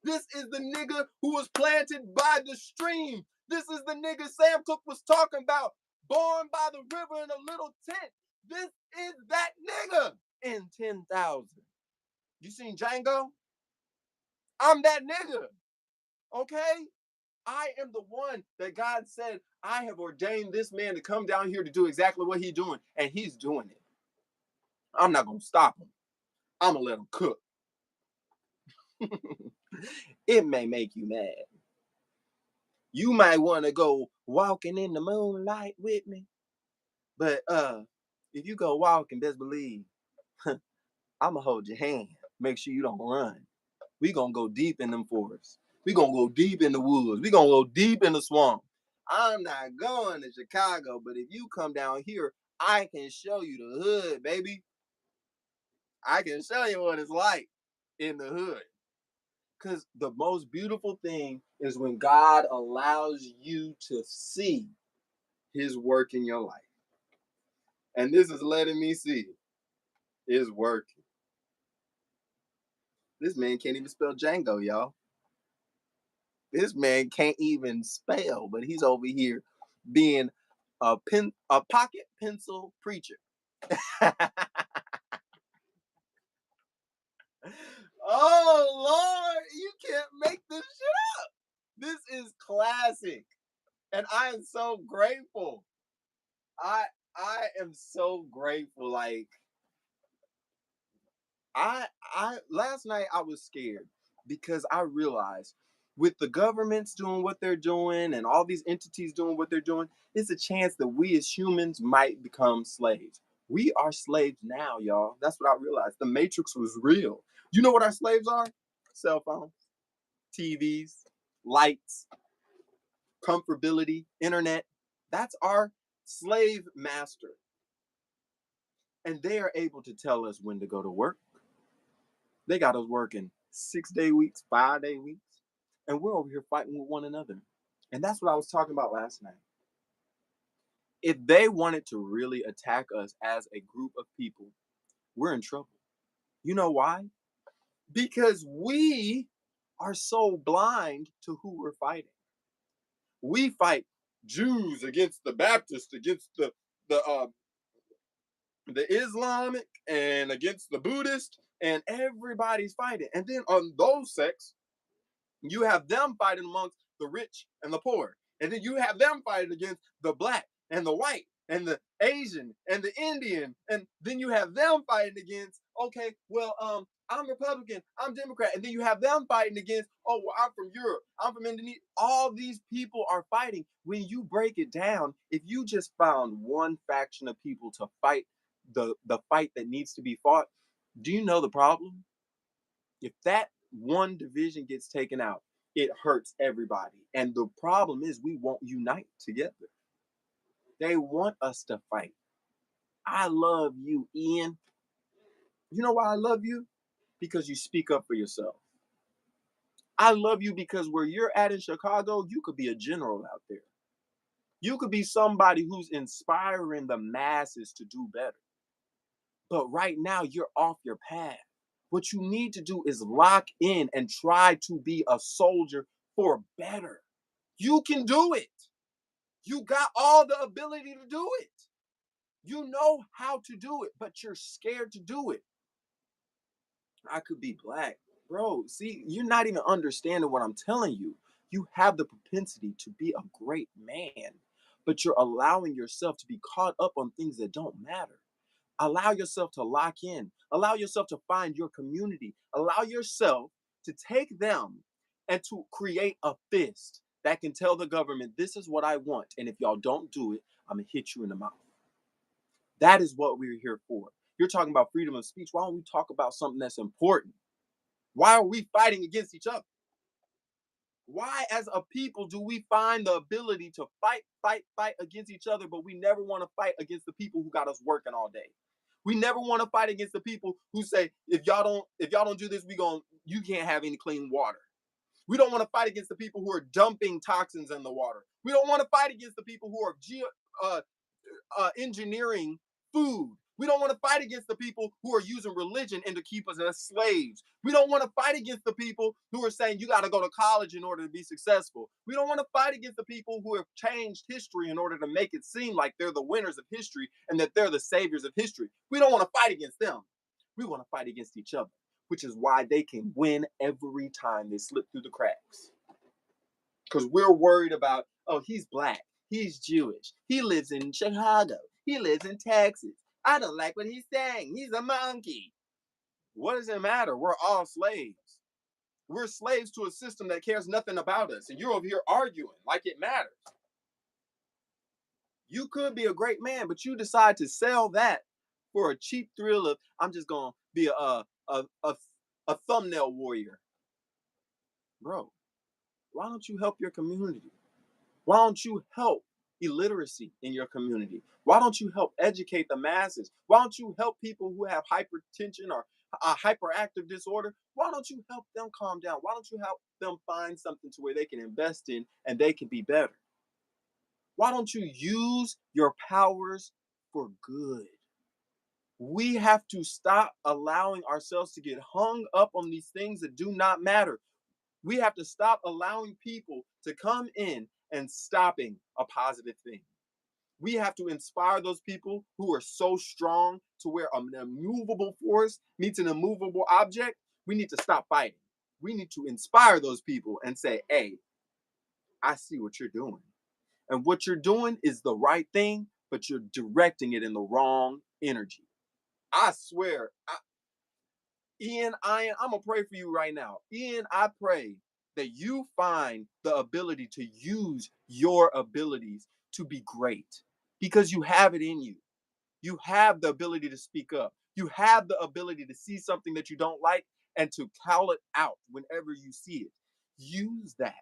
This is the nigga who was planted by the stream. This is the nigga Sam Cooke was talking about, born by the river in a little tent. This is that nigga in 10,000. You seen Django? I'm that nigga. Okay? I am the one that God said, I have ordained this man to come down here to do exactly what he's doing, and he's doing it. I'm not going to stop him. I'm going to let him cook. It may make you mad. You might want to go walking in the moonlight with me. But if you go walking, best believe, I'm going to hold your hand. Make sure you don't run. We going to go deep in them forests. We going to go deep in the woods. We going to go deep in the swamp. I'm not going to Chicago, but if you come down here, I can show you the hood, baby. I can show you what it's like in the hood. Because the most beautiful thing is when God allows you to see his work in your life. And this is letting me see his work. This man can't even spell Django, y'all. This man can't even spell, but he's over here being a pocket pencil preacher. Oh Lord, you can't make this shit up. This is classic. And I am so grateful. I I am so grateful. Like I last night I was scared because I realized With the governments doing what they're doing and all these entities doing what they're doing, it's a chance that we as humans might become slaves. We are slaves now, y'all. That's what I realized. The Matrix was real. You know what our slaves are? Cell phones, TVs, lights, comfortability, internet. That's our slave master. And they are able to tell us when to go to work. They got us working 6-day weeks, 5-day weeks, and we're over here fighting with one another. And that's what I was talking about last night. If they wanted to really attack us as a group of people, we're in trouble. You know why? Because we are so blind to who we're fighting. We fight Jews against the Baptists, against the Islamic, and against the Buddhist, and everybody's fighting. And then on those sects, you have them fighting amongst the rich and the poor. And then you have them fighting against the black and the white and the Asian and the Indian. And then you have them fighting against, okay, well, I'm Republican, I'm Democrat. And then you have them fighting against, oh, well, I'm from Europe, I'm from Indonesia. All these people are fighting. When you break it down, if you just found one faction of people to fight the fight that needs to be fought, do you know the problem? If that one division gets taken out, it hurts everybody. And the problem is we won't unite together. They want us to fight. I love you, Ian. You know why I love you? Because you speak up for yourself. I love you because where you're at in Chicago, you could be a general out there. You could be somebody who's inspiring the masses to do better. But right now, you're off your path. What you need to do is lock in and try to be a soldier for better. You can do it. You got all the ability to do it. You know how to do it, but you're scared to do it. I could be black. Bro, see, you're not even understanding what I'm telling you. You have the propensity to be a great man, but you're allowing yourself to be caught up on things that don't matter. Allow yourself to lock in. Allow yourself to find your community. Allow yourself to take them and to create a fist that can tell the government, this is what I want. And if y'all don't do it, I'm going to hit you in the mouth. That is what we're here for. You're talking about freedom of speech. Why don't we talk about something that's important? Why are we fighting against each other? Why, as a people, do we find the ability to fight against each other, but we never want to fight against the people who got us working all day? We never want to fight against the people who say, if y'all don't do this, you can't have any clean water. We don't want to fight against the people who are dumping toxins in the water. We don't want to fight against the people who are uh, engineering food. We don't want to fight against the people who are using religion and to keep us as slaves. We don't want to fight against the people who are saying you got to go to college in order to be successful. We don't want to fight against the people who have changed history in order to make it seem like they're the winners of history and that they're the saviors of history. We don't want to fight against them. We want to fight against each other, which is why they can win every time they slip through the cracks. Because we're worried about, oh, he's black, he's Jewish, he lives in Chicago, he lives in Texas. I don't like what he's saying. He's a monkey. What does it matter? We're all slaves. We're slaves to a system that cares nothing about us. And you're over here arguing like it matters. You could be a great man, but you decide to sell that for a cheap thrill of, I'm just going to be a thumbnail warrior. Bro, why don't you help your community? Why don't you help illiteracy in your community? Why don't you help educate the masses? Why don't you help people who have hypertension or a hyperactive disorder? Why don't you help them calm down? Why don't you help them find something to where they can invest in and they can be better? Why don't you use your powers for good? We have to stop allowing ourselves to get hung up on these things that do not matter. We have to stop allowing people to come in and stopping a positive thing. We have to inspire those people who are so strong to where an immovable force meets an immovable object. We need to stop fighting. We need to inspire those people and say, hey, I see what you're doing. And what you're doing is the right thing, but you're directing it in the wrong energy. I swear, Ian, I'm going to pray for you right now. Ian, I pray that you find the ability to use your abilities to be great because you have it in you. You have the ability to speak up. You have the ability to see something that you don't like and to call it out whenever you see it. Use that.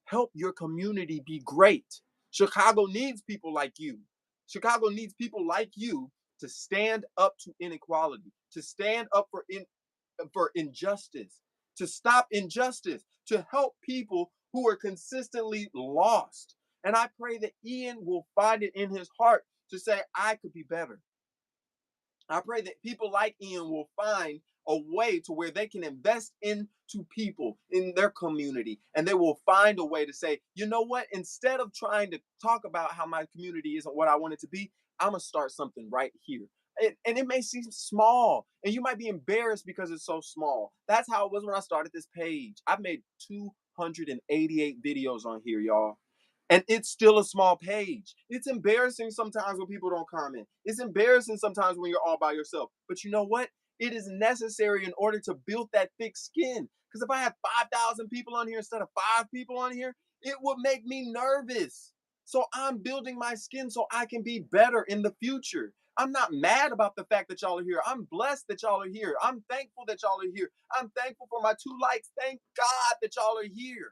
Help your community be great. Chicago needs people like you. Chicago needs people like you to stand up to inequality, to stand up for injustice, to stop injustice, to help people who are consistently lost. And I pray that Ian will find it in his heart to say, I could be better. I pray that people like Ian will find a way to where they can invest into people in their community, and they will find a way to say, you know what, instead of trying to talk about how my community isn't what I want it to be, I'm going to start something right here. And it may seem small, and you might be embarrassed because it's so small. That's how it was when I started this page. I've made 288 videos on here, y'all. And it's still a small page. It's embarrassing sometimes when people don't comment. It's embarrassing sometimes when you're all by yourself. But you know what? It is necessary in order to build that thick skin. Because if I had 5,000 people on here instead of 5 people on here, it would make me nervous. So I'm building my skin so I can be better in the future. I'm not mad about the fact that y'all are here. I'm blessed that y'all are here. I'm thankful that y'all are here. I'm thankful for my 2 likes. Thank God that y'all are here.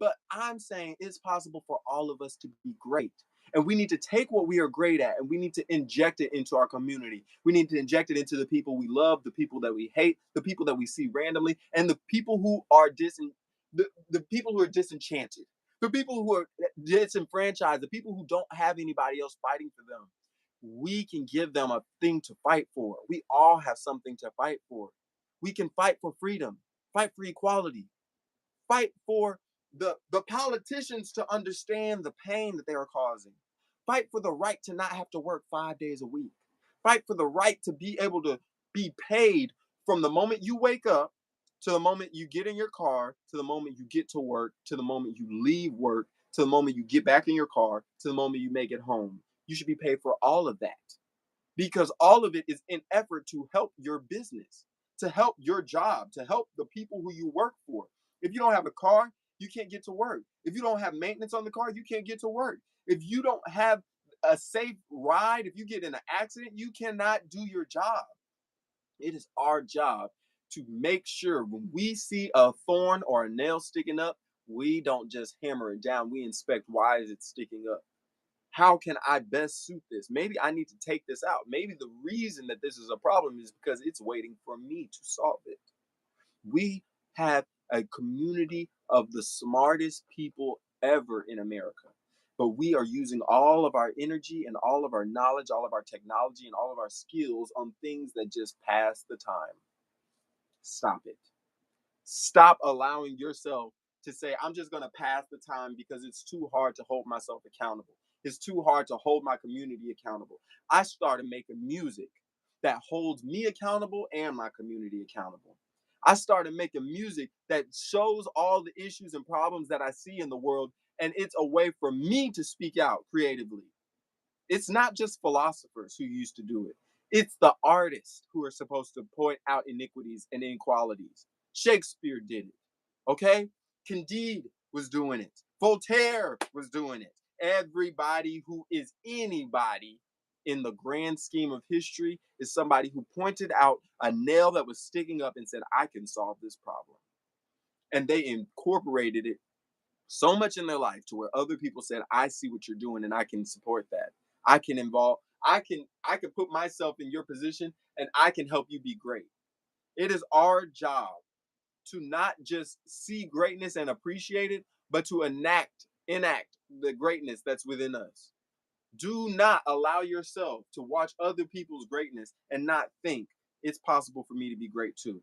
But I'm saying it's possible for all of us to be great. And we need to take what we are great at and we need to inject it into our community. We need to inject it into the people we love, the people that we hate, the people that we see randomly, and the people who are the people who are disenchanted, the people who are disenfranchised, the people who don't have anybody else fighting for them. We can give them a thing to fight for. We all have something to fight for. We can fight for freedom, fight for equality, fight for the politicians to understand the pain that they are causing. Fight for the right to not have to work 5 days a week. Fight for the right to be able to be paid from the moment you wake up to the moment you get in your car, to the moment you get to work, to the moment you leave work, to the moment you get back in your car, to the moment you make it home. You should be paid for all of that because all of it is in effort to help your business, to help your job, to help the people who you work for. If you don't have a car, you can't get to work. If you don't have maintenance on the car, you can't get to work. If you don't have a safe ride, if you get in an accident, you cannot do your job. It is our job to make sure when we see a thorn or a nail sticking up, we don't just hammer it down. We inspect, why is it sticking up? How can I best suit this? Maybe I need to take this out. Maybe the reason that this is a problem is because it's waiting for me to solve it. We have a community of the smartest people ever in America. But we are using all of our energy and all of our knowledge, all of our technology, and all of our skills on things that just pass the time. Stop it. Stop allowing yourself to say, I'm just going to pass the time because it's too hard to hold myself accountable. It's too hard to hold my community accountable. I started making music that holds me accountable and my community accountable. I started making music that shows all the issues and problems that I see in the world, and it's a way for me to speak out creatively. It's not just philosophers who used to do it. It's the artists who are supposed to point out iniquities and inequalities. Shakespeare did it. Okay? Candide was doing it. Voltaire was doing it. Everybody who is anybody in the grand scheme of history is somebody who pointed out a nail that was sticking up and said, I can solve this problem. And they incorporated it so much in their life to where other people said, I see what you're doing and I can support that. I can involve, I can put myself in your position and I can help you be great. It is our job to not just see greatness and appreciate it, but to enact the greatness that's within us. Do not allow yourself to watch other people's greatness and not think it's possible for me to be great too.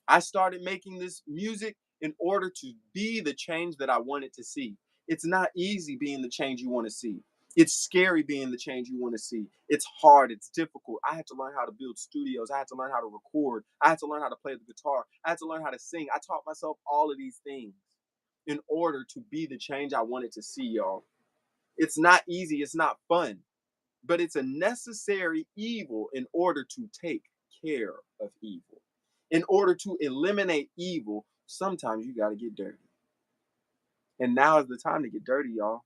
I started making this music in order to be the change that I wanted to see. It's not easy being the change you want to see. It's scary being the change you want to see. It's hard. It's difficult. I had to learn how to build studios. I had to learn how to record. I had to learn how to play the guitar. I had to learn how to sing. I taught myself all of these things in order to be the change I wanted to see, y'all. It's not easy. It's not fun, but it's a necessary evil in order to take care of evil. In order to eliminate evil, sometimes you got to get dirty. And now is the time to get dirty, y'all.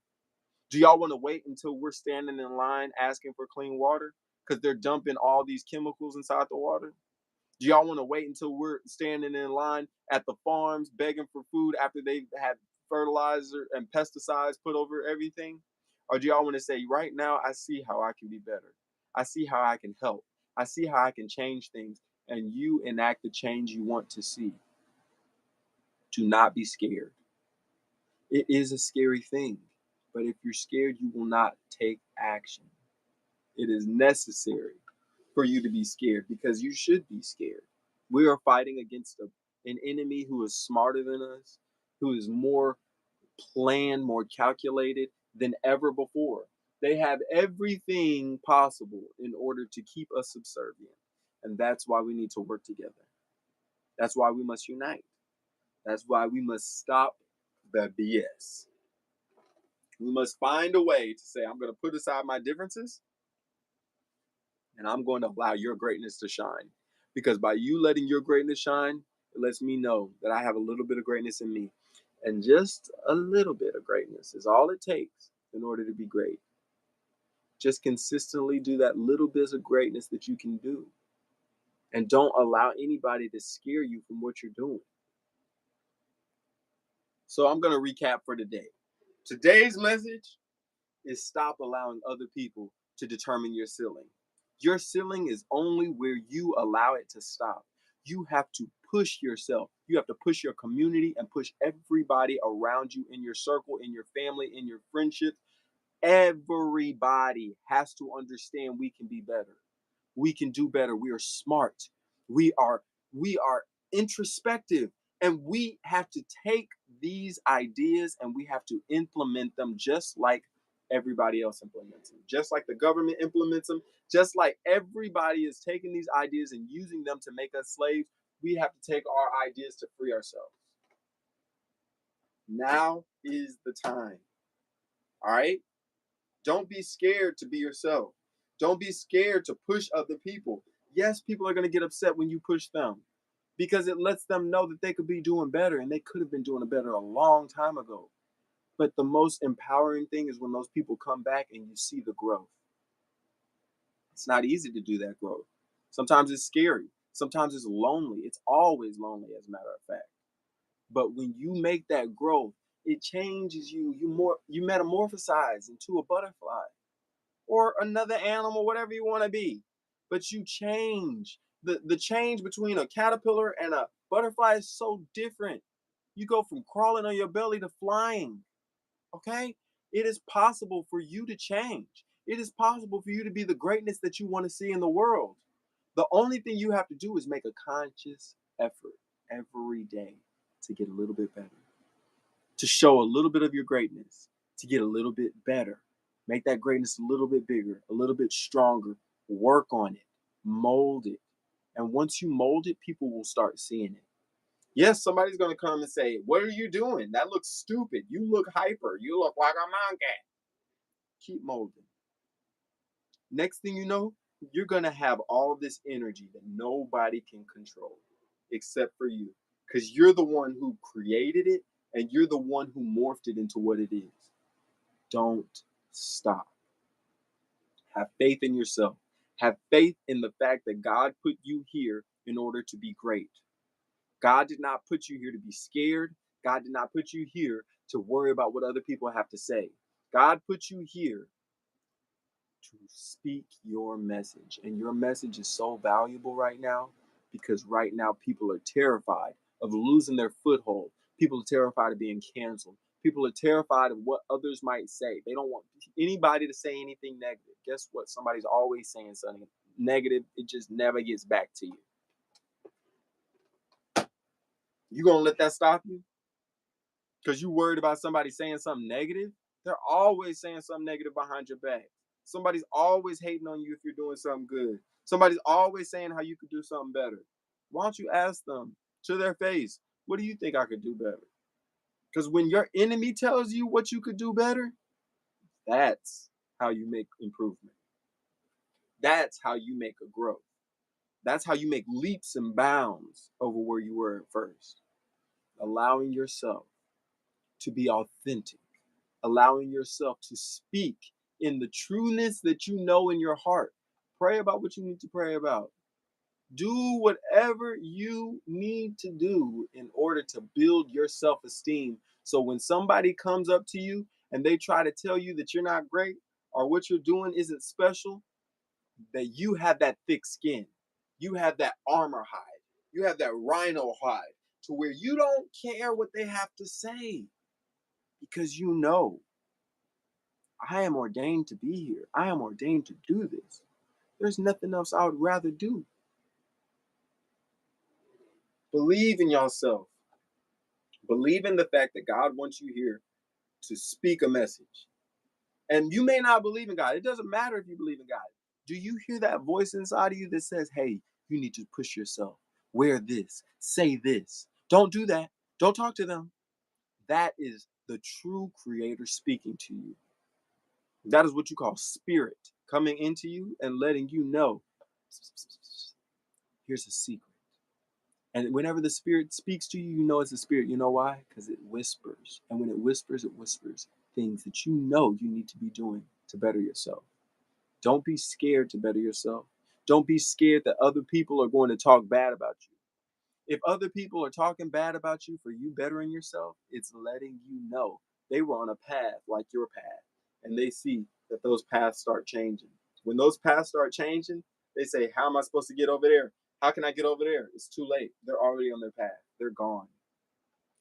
Do y'all want to wait until we're standing in line asking for clean water because they're dumping all these chemicals inside the water? Do y'all want to wait until we're standing in line at the farms begging for food after they've had fertilizer and pesticides put over everything? Or do y'all want to say, right now, I see how I can be better? I see how I can help. I see how I can change things. And you enact the change you want to see. Do not be scared. It is a scary thing. But if you're scared, you will not take action. It is necessary for you to be scared because you should be scared. We are fighting against an enemy who is smarter than us, who is more planned, more calculated than ever before. They have everything possible in order to keep us subservient. And that's why we need to work together. That's why we must unite. That's why we must stop the BS. We must find a way to say, I'm going to put aside my differences and I'm going to allow your greatness to shine. Because by you letting your greatness shine, it lets me know that I have a little bit of greatness in me. And just a little bit of greatness is all it takes in order to be great. Just consistently do that little bit of greatness that you can do. And don't allow anybody to scare you from what you're doing. So I'm going to recap for today. Today's message is stop allowing other people to determine your ceiling. Your ceiling is only where you allow it to stop. You have to push yourself. You have to push your community and push everybody around you in your circle, in your family, in your friendships. Everybody has to understand we can be better. We can do better. We are smart. We are introspective, and we have to take these ideas and we have to implement them just like everybody else implements them. Just like the government implements them, just like everybody is taking these ideas and using them to make us slaves, we have to take our ideas to free ourselves. Now is the time. All right? Don't be scared to be yourself. Don't be scared to push other people. Yes, people are going to get upset when you push them because it lets them know that they could be doing better and they could have been doing it better a long time ago. But the most empowering thing is when those people come back and you see the growth. It's not easy to do that growth. Sometimes it's scary. Sometimes it's lonely. It's always lonely, as a matter of fact. But when you make that growth, it changes you. You metamorphosize into a butterfly or another animal, whatever you want to be. But you change. The change between a caterpillar and a butterfly is so different. You go from crawling on your belly to flying. Okay? It is possible for you to change. It is possible for you to be the greatness that you want to see in the world. The only thing you have to do is make a conscious effort every day to get a little bit better, to show a little bit of your greatness, to get a little bit better. Make that greatness a little bit bigger, a little bit stronger. Work on it, mold it. And once you mold it, people will start seeing it. Yes, somebody's going to come and say, what are you doing? That looks stupid. You look hyper. You look like a monkey. Keep molding. Next thing you know, you're going to have all this energy that nobody can control except for you. Because you're the one who created it and you're the one who morphed it into what it is. Don't stop. Have faith in yourself. Have faith in the fact that God put you here in order to be great. God did not put you here to be scared. God did not put you here to worry about what other people have to say. God put you here to speak your message. And your message is so valuable right now because right now people are terrified of losing their foothold. People are terrified of being canceled. People are terrified of what others might say. They don't want anybody to say anything negative. Guess what? Somebody's always saying something negative. It just never gets back to you. You gonna let that stop you? Because you worried about somebody saying something negative? They're always saying something negative behind your back. Somebody's always hating on you if you're doing something good. Somebody's always saying how you could do something better. Why don't you ask them to their face, what do you think I could do better? Because when your enemy tells you what you could do better, that's how you make improvement. That's how you make a growth. That's how you make leaps and bounds over where you were at first. Allowing yourself to be authentic, allowing yourself to speak in the trueness that you know in your heart. Pray about what you need to pray about. Do whatever you need to do in order to build your self esteem. So when somebody comes up to you and they try to tell you that you're not great or what you're doing isn't special, that you have that thick skin, you have that armor hide, you have that rhino hide to where you don't care what they have to say because you know I am ordained to be here. I am ordained to do this. There's nothing else I would rather do. Believe in yourself. Believe in the fact that God wants you here to speak a message. And you may not believe in God. It doesn't matter if you believe in God. Do you hear that voice inside of you that says, hey, you need to push yourself? Wear this, say this. Don't do that. Don't talk to them. That is the true creator speaking to you. That is what you call spirit coming into you and letting you know, here's a secret. And whenever the spirit speaks to you, you know it's a spirit. You know why? Because it whispers. And when it whispers things that you know you need to be doing to better yourself. Don't be scared to better yourself. Don't be scared that other people are going to talk bad about you. If other people are talking bad about you for you bettering yourself, it's letting you know they were on a path like your path. And they see that those paths start changing. When those paths start changing, they say, how am I supposed to get over there? How can I get over there? It's too late. They're already on their path. They're gone.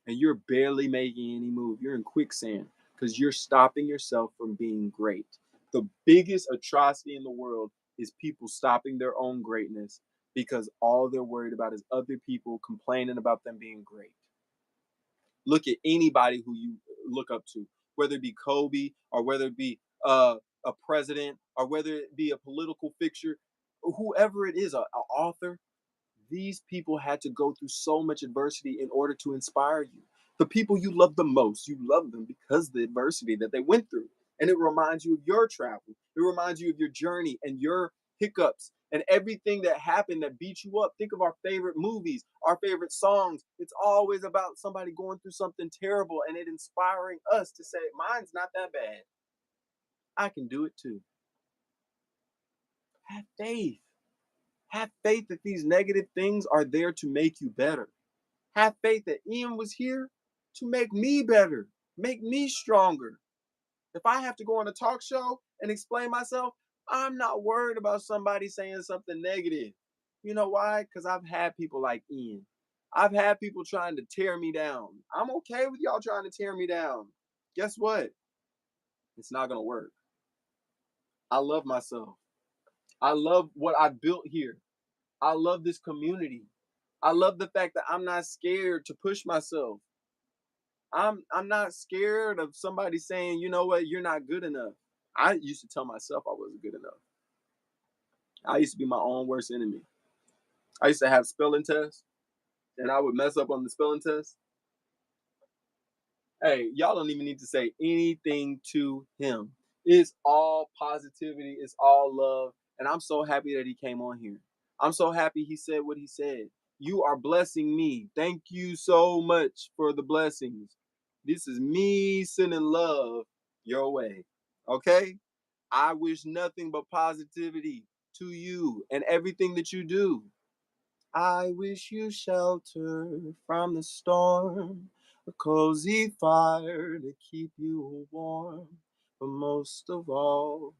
And you're barely making any move. You're in quicksand because you're stopping yourself from being great. The biggest atrocity in the world is people stopping their own greatness because all they're worried about is other people complaining about them being great. Look at anybody who you look up to, whether it be Kobe or whether it be a president or whether it be a political fixture, whoever it is, an author. These people had to go through so much adversity in order to inspire you. The people you love the most, you love them because of the adversity that they went through. And it reminds you of your travel. It reminds you of your journey and your hiccups and everything that happened that beat you up. Think of our favorite movies, our favorite songs. It's always about somebody going through something terrible and it inspiring us to say, mine's not that bad. I can do it too. Have faith. Have faith that these negative things are there to make you better. Have faith that Ian was here to make me better, make me stronger. If I have to go on a talk show and explain myself, I'm not worried about somebody saying something negative. You know why? Because I've had people like Ian. I've had people trying to tear me down. I'm okay with y'all trying to tear me down. Guess what? It's not going to work. I love myself. I love what I built here. I love this community. I love the fact that I'm not scared to push myself. I'm not scared of somebody saying, you know what, you're not good enough. I used to tell myself I wasn't good enough. I used to be my own worst enemy. I used to have spelling tests and I would mess up on the spelling test. Hey, y'all don't even need to say anything to him. It's all positivity, it's all love. And I'm so happy that he came on here. I'm so happy he said what he said. You are blessing me. Thank you so much for the blessings. This is me sending love your way. Okay? I wish nothing but positivity to you and everything that you do. I wish you shelter from the storm, a cozy fire to keep you warm. But most of all,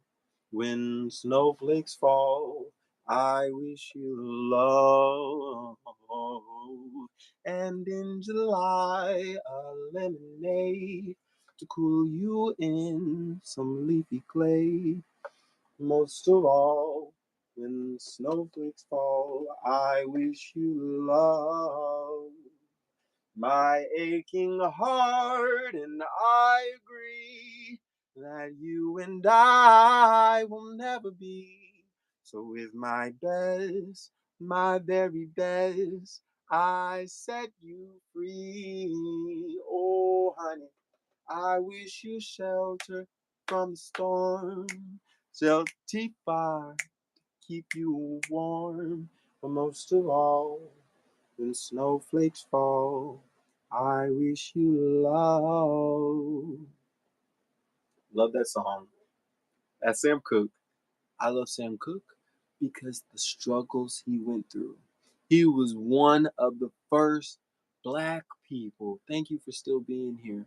when snowflakes fall, I wish you love. And in July, a lemonade to cool you in some leafy glade. Most of all, when snowflakes fall, I wish you love. My aching heart and I agree that you and I will never be. So with my best, my very best, I set you free. Oh, honey, I wish you shelter from the storm, shelter fire, keep you warm. But most of all, when snowflakes fall, I wish you love. Love that song. That's Sam Cooke. I love Sam Cooke because the struggles he went through. He was one of the first black people. Thank you for still being here.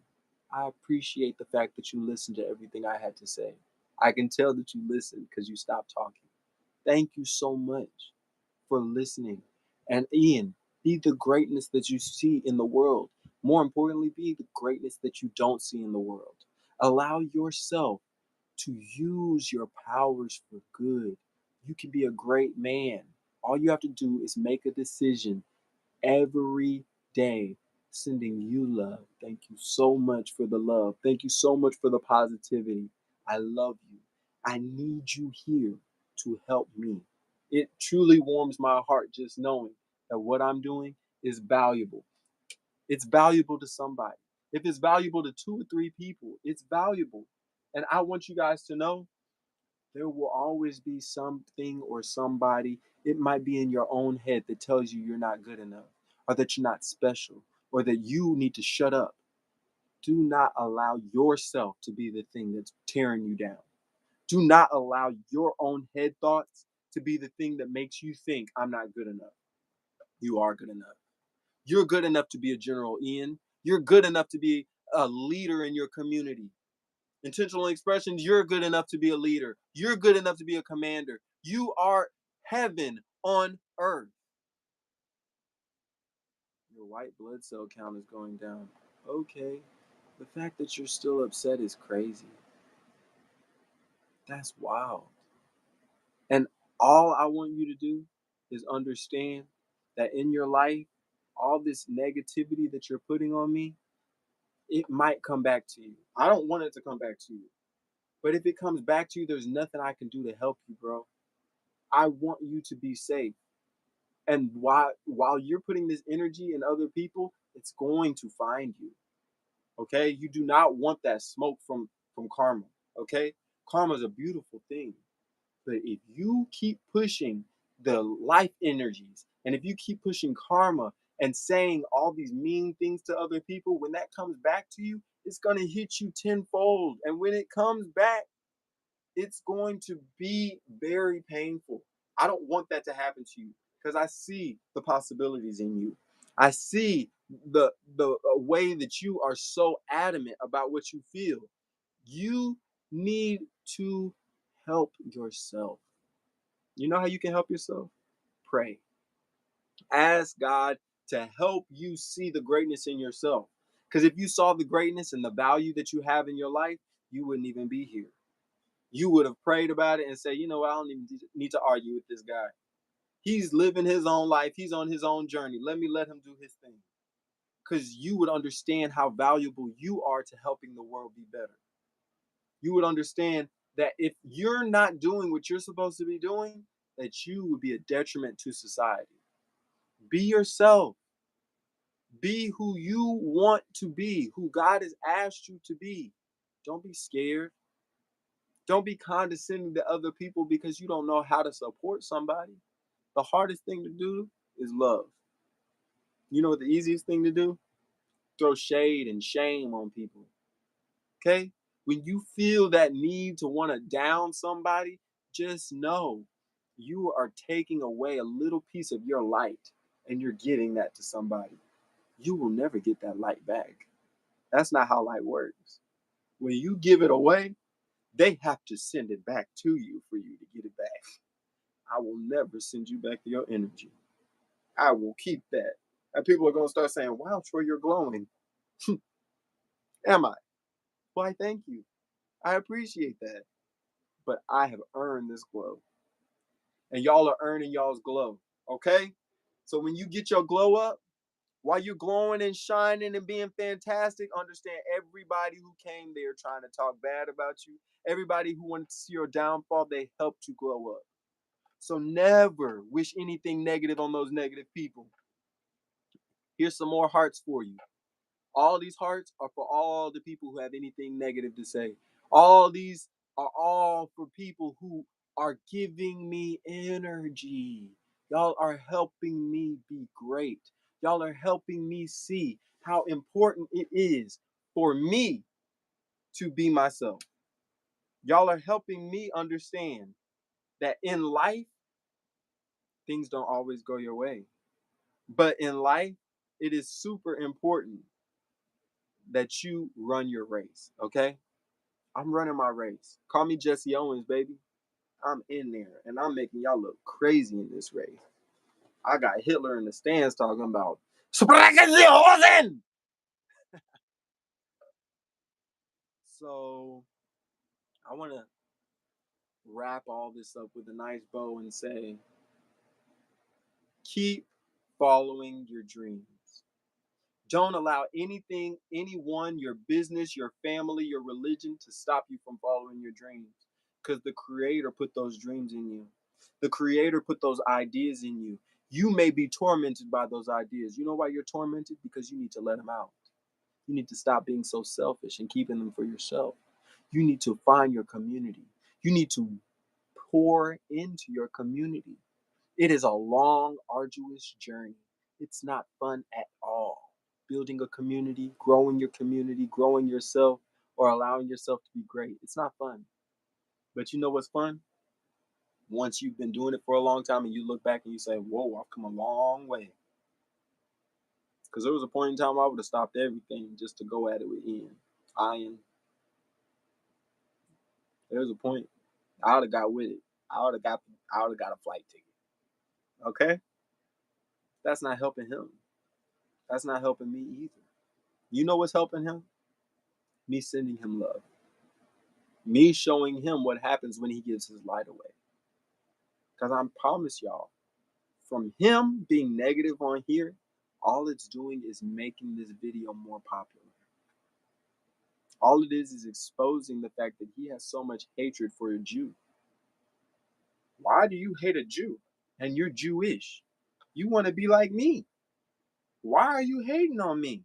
I appreciate the fact that you listened to everything I had to say. I can tell that you listened because you stopped talking. Thank you so much for listening. And Ian, be the greatness that you see in the world. More importantly, be the greatness that you don't see in the world. Allow yourself to use your powers for good. You can be a great man. All you have to do is make a decision every day, sending you love. Thank you so much for the love. Thank you so much for the positivity. I love you. I need you here to help me. It truly warms my heart just knowing that what I'm doing is valuable. It's valuable to somebody. If it's valuable to 2 or 3 people, it's valuable. And I want you guys to know there will always be something or somebody, it might be in your own head, that tells you you're not good enough, or that you're not special, or that you need to shut up. Do not allow yourself to be the thing that's tearing you down. Do not allow your own head thoughts to be the thing that makes you think I'm not good enough. You are good enough. You're good enough to be a General Ian. You're good enough to be a leader in your community. Intentional expressions, you're good enough to be a leader. You're good enough to be a commander. You are heaven on earth. Your white blood cell count is going down. Okay. The fact that you're still upset is crazy. That's wild. And all I want you to do is understand that in your life, all this negativity that you're putting on me, it might come back to you. I don't want it to come back to you. But if it comes back to you, there's nothing I can do to help you, bro. I want you to be safe. And while you're putting this energy in other people, it's going to find you. Okay? You do not want that smoke from karma. Okay? Karma is a beautiful thing. But if you keep pushing the life energies, and if you keep pushing karma and saying all these mean things to other people, when that comes back to you, it's going to hit you tenfold. And when it comes back, it's going to be very painful. I don't want that to happen to you because I see the possibilities in you. I see the way that you are so adamant about what you feel. You need to help yourself. You know how you can help yourself? Pray. Ask God to help you see the greatness in yourself. Because if you saw the greatness and the value that you have in your life, you wouldn't even be here. You would have prayed about it and say, you know what, I don't even need to argue with this guy. He's living his own life. He's on his own journey. Let him do his thing. Because you would understand how valuable you are to helping the world be better. You would understand that if you're not doing what you're supposed to be doing, that you would be a detriment to society. Be yourself. Be who you want to be, who God has asked you to be. Don't be scared. Don't be condescending to other people because you don't know how to support somebody. The hardest thing to do is love. You know what the easiest thing to do? Throw shade and shame on people. Okay? When you feel that need to want to down somebody, just know you are taking away a little piece of your light and you're giving that to somebody. You will never get that light back. That's not how light works. When you give it away, they have to send it back to you for you to get it back. I will never send you back your energy. I will keep that. And people are going to start saying, wow, Troy, you're glowing. Am I? Why, thank you. I appreciate that. But I have earned this glow. And y'all are earning y'all's glow. Okay? So when you get your glow up, while you're glowing and shining and being fantastic, understand everybody who came there trying to talk bad about you, everybody who wanted to see your downfall, they helped you glow up. So never wish anything negative on those negative people. Here's some more hearts for you. All these hearts are for all the people who have anything negative to say. All these are all for people who are giving me energy. Y'all are helping me be great. Y'all are helping me see how important it is for me to be myself. Y'all are helping me understand that in life, things don't always go your way. But in life, it is super important that you run your race, okay? I'm running my race. Call me Jesse Owens, baby. I'm in there and I'm making y'all look crazy in this race. I got Hitler in the stands talking about Sprechen Sie Hosen! So I want to wrap all this up with a nice bow and say, keep following your dreams. Don't allow anything, anyone, your business, your family, your religion to stop you from following your dreams. Because the Creator put those dreams in you. The Creator put those ideas in you. You may be tormented by those ideas. You know why you're tormented? Because you need to let them out. You need to stop being so selfish and keeping them for yourself. You need to find your community. You need to pour into your community. It is a long, arduous journey. It's not fun at all. Building a community, growing yourself, or allowing yourself to be great. It's not fun. But you know what's fun? Once you've been doing it for a long time and you look back and you say, whoa, I've come a long way. Because there was a point in time I would have stopped everything just to go at it with Ian. There was a point I would have got with it. I would have got a flight ticket. Okay? That's not helping him. That's not helping me either. You know what's helping him? Me sending him love. Me showing him what happens when he gives his light away. Because I promise y'all, from him being negative on here, all it's doing is making this video more popular. All it is exposing the fact that he has so much hatred for a Jew. Why do you hate a Jew? And you're Jewish. You want to be like me. Why are you hating on me?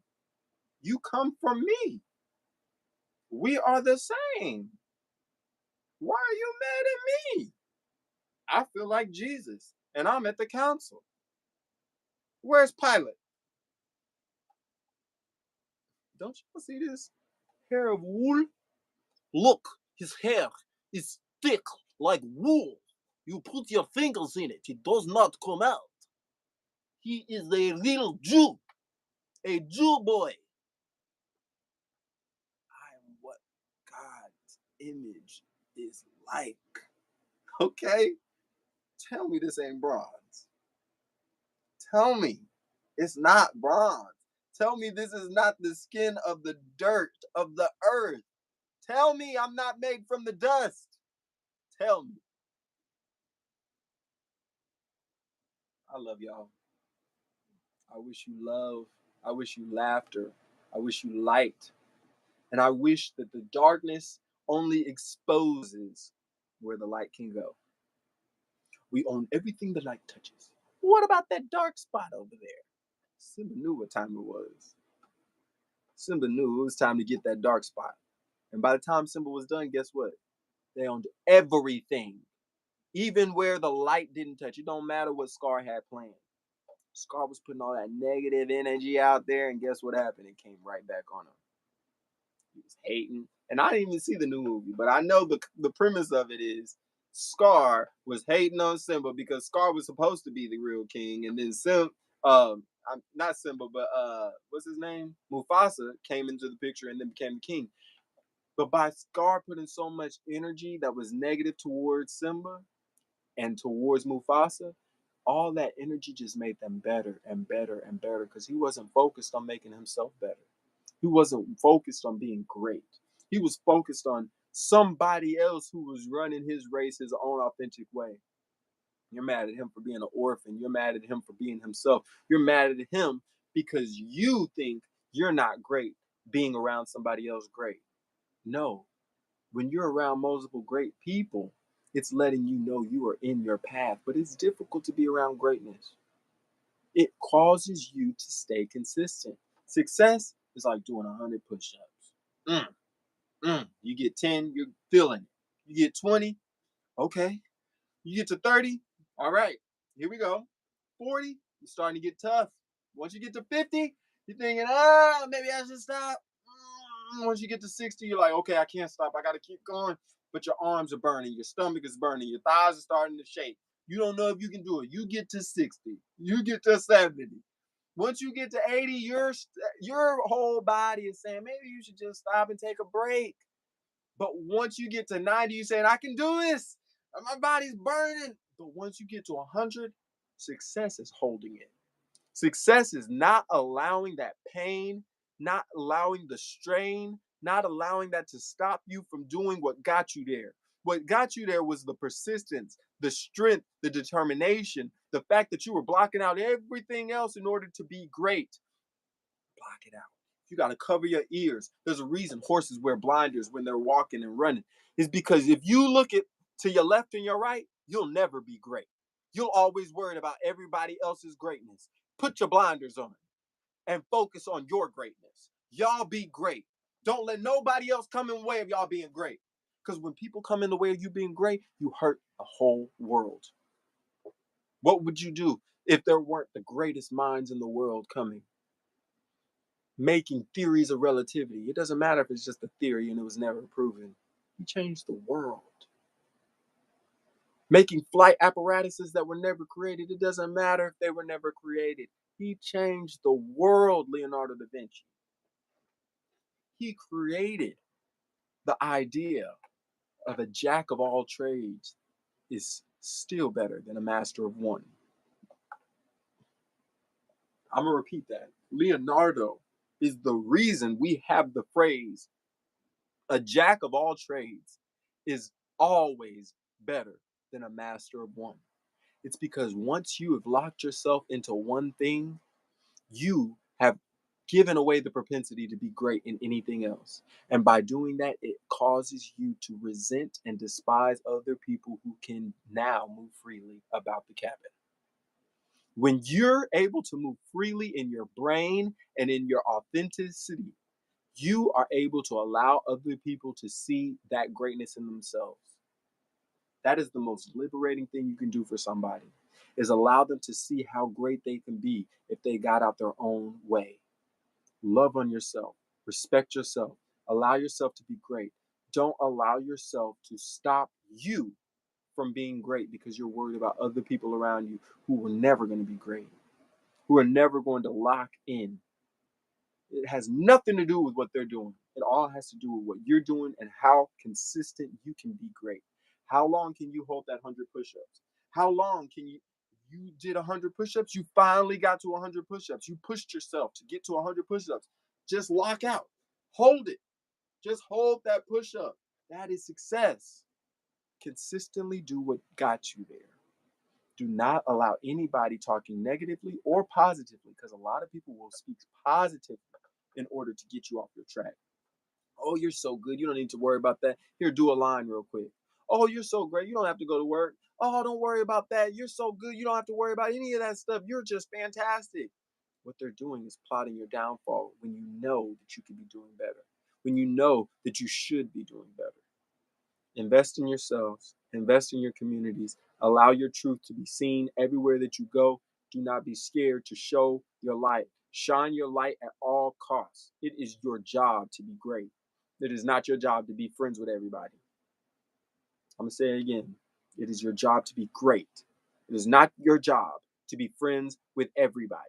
You come from me. We are the same. Why are you mad at me? I feel like Jesus, and I'm at the council. Where's Pilate? Don't you see this hair of wool? Look, his hair is thick like wool. You put your fingers in it, it does not come out. He is a real Jew, a Jew boy. I am what God's image is like. Okay? Tell me this ain't bronze. Tell me it's not bronze. Tell me this is not the skin of the dirt of the earth. Tell me I'm not made from the dust. Tell me. I love y'all. I wish you love. I wish you laughter. I wish you light. And I wish that the darkness only exposes where the light can go. We own everything the light touches. What about that dark spot over there? Simba knew what time it was. Simba knew it was time to get that dark spot. And by the time Simba was done, guess what? They owned everything. Even where the light didn't touch. It don't matter what Scar had planned. Scar was putting all that negative energy out there, and guess what happened? It came right back on him. He was hating. And I didn't even see the new movie, but I know the premise of it is Scar was hating on Simba because Scar was supposed to be the real king, and then not Simba, but what's his name? Mufasa came into the picture and then became the king. But by Scar putting so much energy that was negative towards Simba and towards Mufasa, all that energy just made them better and better and better because he wasn't focused on making himself better. He wasn't focused on being great. He was focused on somebody else who was running his race his own authentic way. You're mad at him for being an orphan. You're mad at him for being himself. You're mad at him because you think you're not great being around somebody else great. No. When you're around multiple great people, it's letting you know you are in your path. But it's difficult to be around greatness. It causes you to stay consistent. Success is like doing 100 push-ups. You get 10, you're feeling it. You get 20, okay. You get to 30, all right, here we go. 40, you're starting to get tough. Once you get to 50, You're thinking, maybe I should stop. Once you get to 60, you're like, okay, I can't stop. I got to keep going. But your arms are burning. Your stomach is burning. Your thighs are starting to shake. You don't know if you can do it. You get to 60. You get to 70. Once you get to 80, your whole body is saying, maybe you should just stop and take a break. But once you get to 90, you're saying, I can do this. My body's burning. But once you get to 100, success is holding it. Success is not allowing that pain, not allowing the strain, not allowing that to stop you from doing what got you there. What got you there was the persistence, the strength, the determination, the fact that you were blocking out everything else in order to be great. Block it out. You got to cover your ears. There's a reason horses wear blinders when they're walking and running. It's because if you look at to your left and your right, you'll never be great. You'll always worry about everybody else's greatness. Put your blinders on and focus on your greatness. Y'all be great. Don't let nobody else come in the way of y'all being great. Because when people come in the way of you being great, you hurt the whole world. What would you do if there weren't the greatest minds in the world coming, making theories of relativity? It doesn't matter if it's just a theory and it was never proven. He changed the world. Making flight apparatuses that were never created. It doesn't matter if they were never created. He changed the world, Leonardo da Vinci. He created the idea of a jack of all trades is still better than a master of one. I'm going to repeat that. Leonardo is the reason we have the phrase, a jack of all trades is always better than a master of one. It's because once you have locked yourself into one thing, you have given away the propensity to be great in anything else. And by doing that, it causes you to resent and despise other people who can now move freely about the cabin. When you're able to move freely in your brain and in your authenticity, you are able to allow other people to see that greatness in themselves. That is the most liberating thing you can do for somebody, is allow them to see how great they can be if they got out their own way. Love on yourself, respect yourself, allow yourself to be great. Don't allow yourself to stop you from being great because you're worried about other people around you who are never going to be great, who are never going to lock in. It has nothing to do with what they're doing. It all has to do with what you're doing and how consistent you can be great. How long can you hold that 100 push-ups? How long can you did 100 push-ups, you finally got to 100 push-ups. You pushed yourself to get to 100 push-ups. Just lock out. Hold it. Just hold that push-up. That is success. Consistently do what got you there. Do not allow anybody talking negatively or positively, because a lot of people will speak positively in order to get you off your track. Oh, you're so good. You don't need to worry about that. Here, do a line real quick. Oh, you're so great. You don't have to go to work. Oh, don't worry about that. You're so good. You don't have to worry about any of that stuff. You're just fantastic. What they're doing is plotting your downfall when you know that you could be doing better, when you know that you should be doing better. Invest in yourselves, invest in your communities, allow your truth to be seen everywhere that you go. Do not be scared to show your light. Shine your light at all costs. It is your job to be great. It is not your job to be friends with everybody. I'm going to say it again. It is your job to be great. It is not your job to be friends with everybody.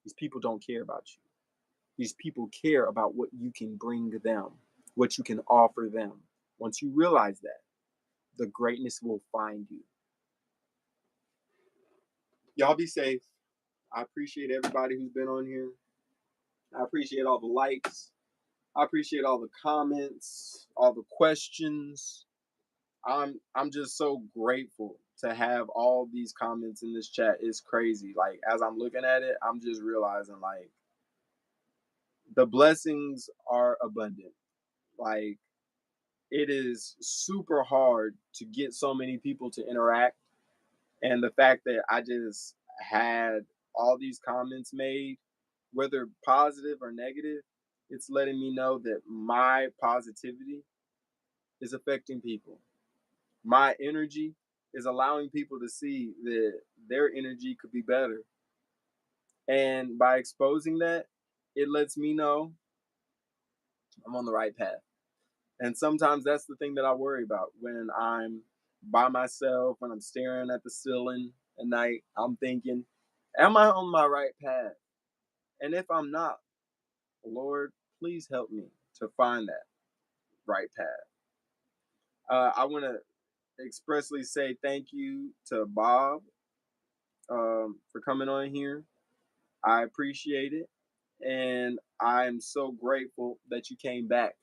These people don't care about you. These people care about what you can bring them, what you can offer them. Once you realize that, the greatness will find you. Y'all be safe. I appreciate everybody who's been on here. I appreciate all the likes. I appreciate all the comments, all the questions. I'm just so grateful to have all these comments in this chat. It's crazy. Like, as I'm looking at it, I'm just realizing, like, the blessings are abundant. Like, it is super hard to get so many people to interact. And the fact that I just had all these comments made, whether positive or negative, it's letting me know that my positivity is affecting people. My energy is allowing people to see that their energy could be better. And by exposing that, it lets me know I'm on the right path. And sometimes that's the thing that I worry about when I'm by myself, when I'm staring at the ceiling at night. I'm thinking, am I on my right path? And if I'm not, Lord, please help me to find that right path. I want to expressly say thank you to Bob for coming on here. I appreciate it. And I'm so grateful that you came back.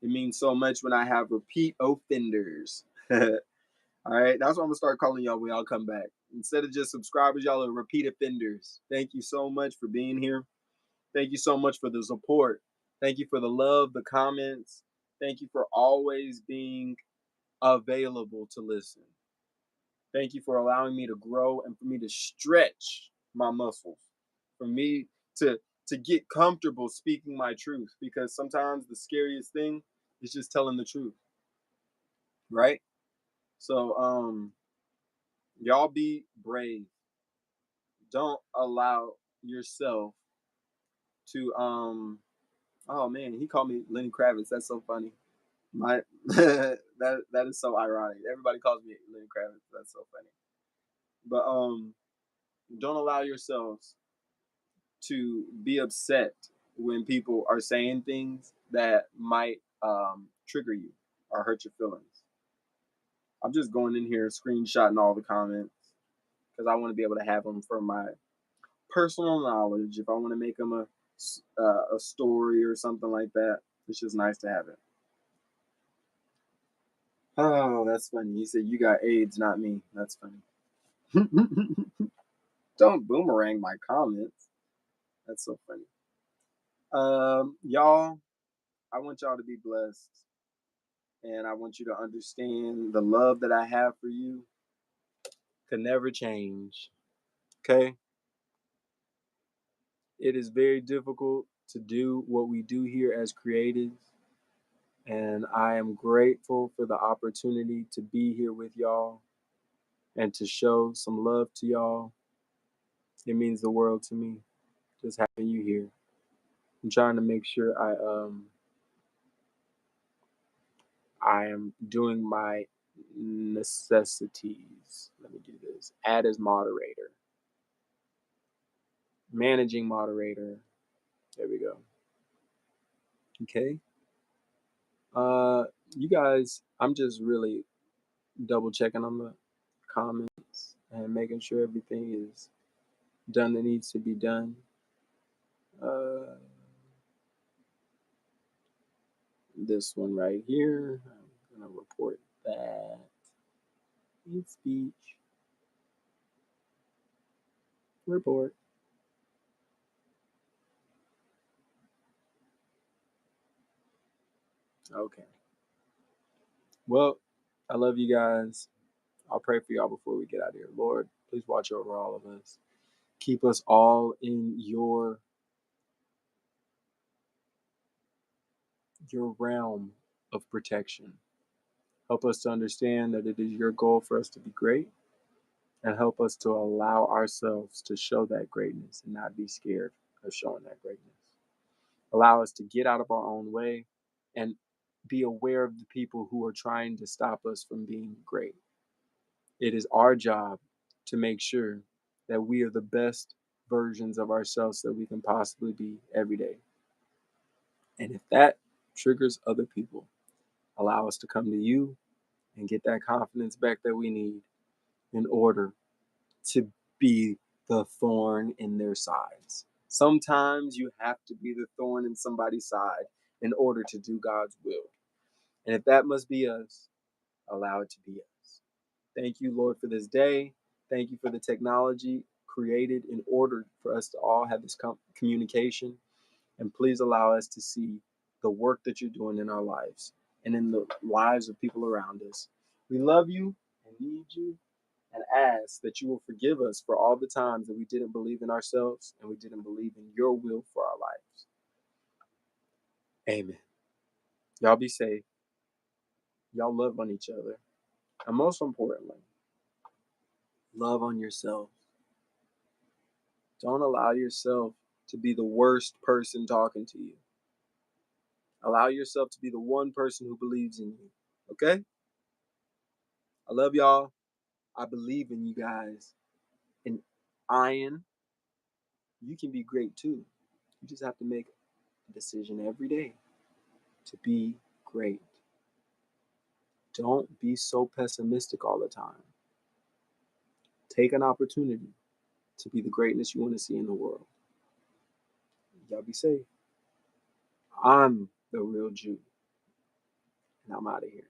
It means so much when I have repeat offenders. All right, that's what I'm gonna start calling y'all when y'all come back. Instead of just subscribers, y'all are repeat offenders. Thank you so much for being here. Thank you so much for the support. Thank you for the love, the comments. Thank you for always being available to listen. Thank you for allowing me to grow and for me to stretch my muscles. For me to get comfortable speaking my truth because sometimes the scariest thing is just telling the truth, right? So y'all be brave. Don't allow yourself to oh man, he called me Lenny Kravitz. That's so funny. My that is so ironic. Everybody calls me Lenny Kravitz. That's so funny. But don't allow yourselves to be upset when people are saying things that might trigger you or hurt your feelings. I'm just going in here screenshotting all the comments because I want to be able to have them for my personal knowledge. If I want to make them a story or something like that, it's just nice to have it. Oh, that's funny. He said you got AIDS, not me. That's funny. Don't boomerang my comments. That's so funny. Y'all, I want y'all to be blessed, and I want you to understand the love that I have for you can never change. Okay, it is very difficult to do what we do here as creatives. And I am grateful for the opportunity to be here with y'all and to show some love to y'all. It means the world to me just having you here. I'm trying to make sure I am doing my necessities. Let me do this. Add as moderator. Managing moderator. There we go. Okay. You guys, I'm just really double checking on the comments and making sure everything is done that needs to be done. This one right here, I'm gonna report that. Hate speech. Report. Okay. Well, I love you guys. I'll pray for y'all before we get out of here. Lord, please watch over all of us. Keep us all in your realm of protection. Help us to understand that it is your goal for us to be great and help us to allow ourselves to show that greatness and not be scared of showing that greatness. Allow us to get out of our own way and be aware of the people who are trying to stop us from being great. It is our job to make sure that we are the best versions of ourselves that we can possibly be every day. And if that triggers other people, allow us to come to you and get that confidence back that we need in order to be the thorn in their sides. Sometimes you have to be the thorn in somebody's side in order to do God's will. And if that must be us, allow it to be us. Thank you, Lord, for this day. Thank you for the technology created in order for us to all have this communication. And please allow us to see the work that you're doing in our lives and in the lives of people around us. We love you and need you and ask that you will forgive us for all the times that we didn't believe in ourselves and we didn't believe in your will for our lives. Amen. Y'all be safe. Y'all love on each other. And most importantly, love on yourself. Don't allow yourself to be the worst person talking to you. Allow yourself to be the one person who believes in you. Okay? I love y'all. I believe in you guys. And Ian, you can be great too. You just have to make a decision every day to be great. Don't be so pessimistic all the time. Take an opportunity to be the greatness you want to see in the world. Y'all be safe. I'm the real Jew, and I'm out of here.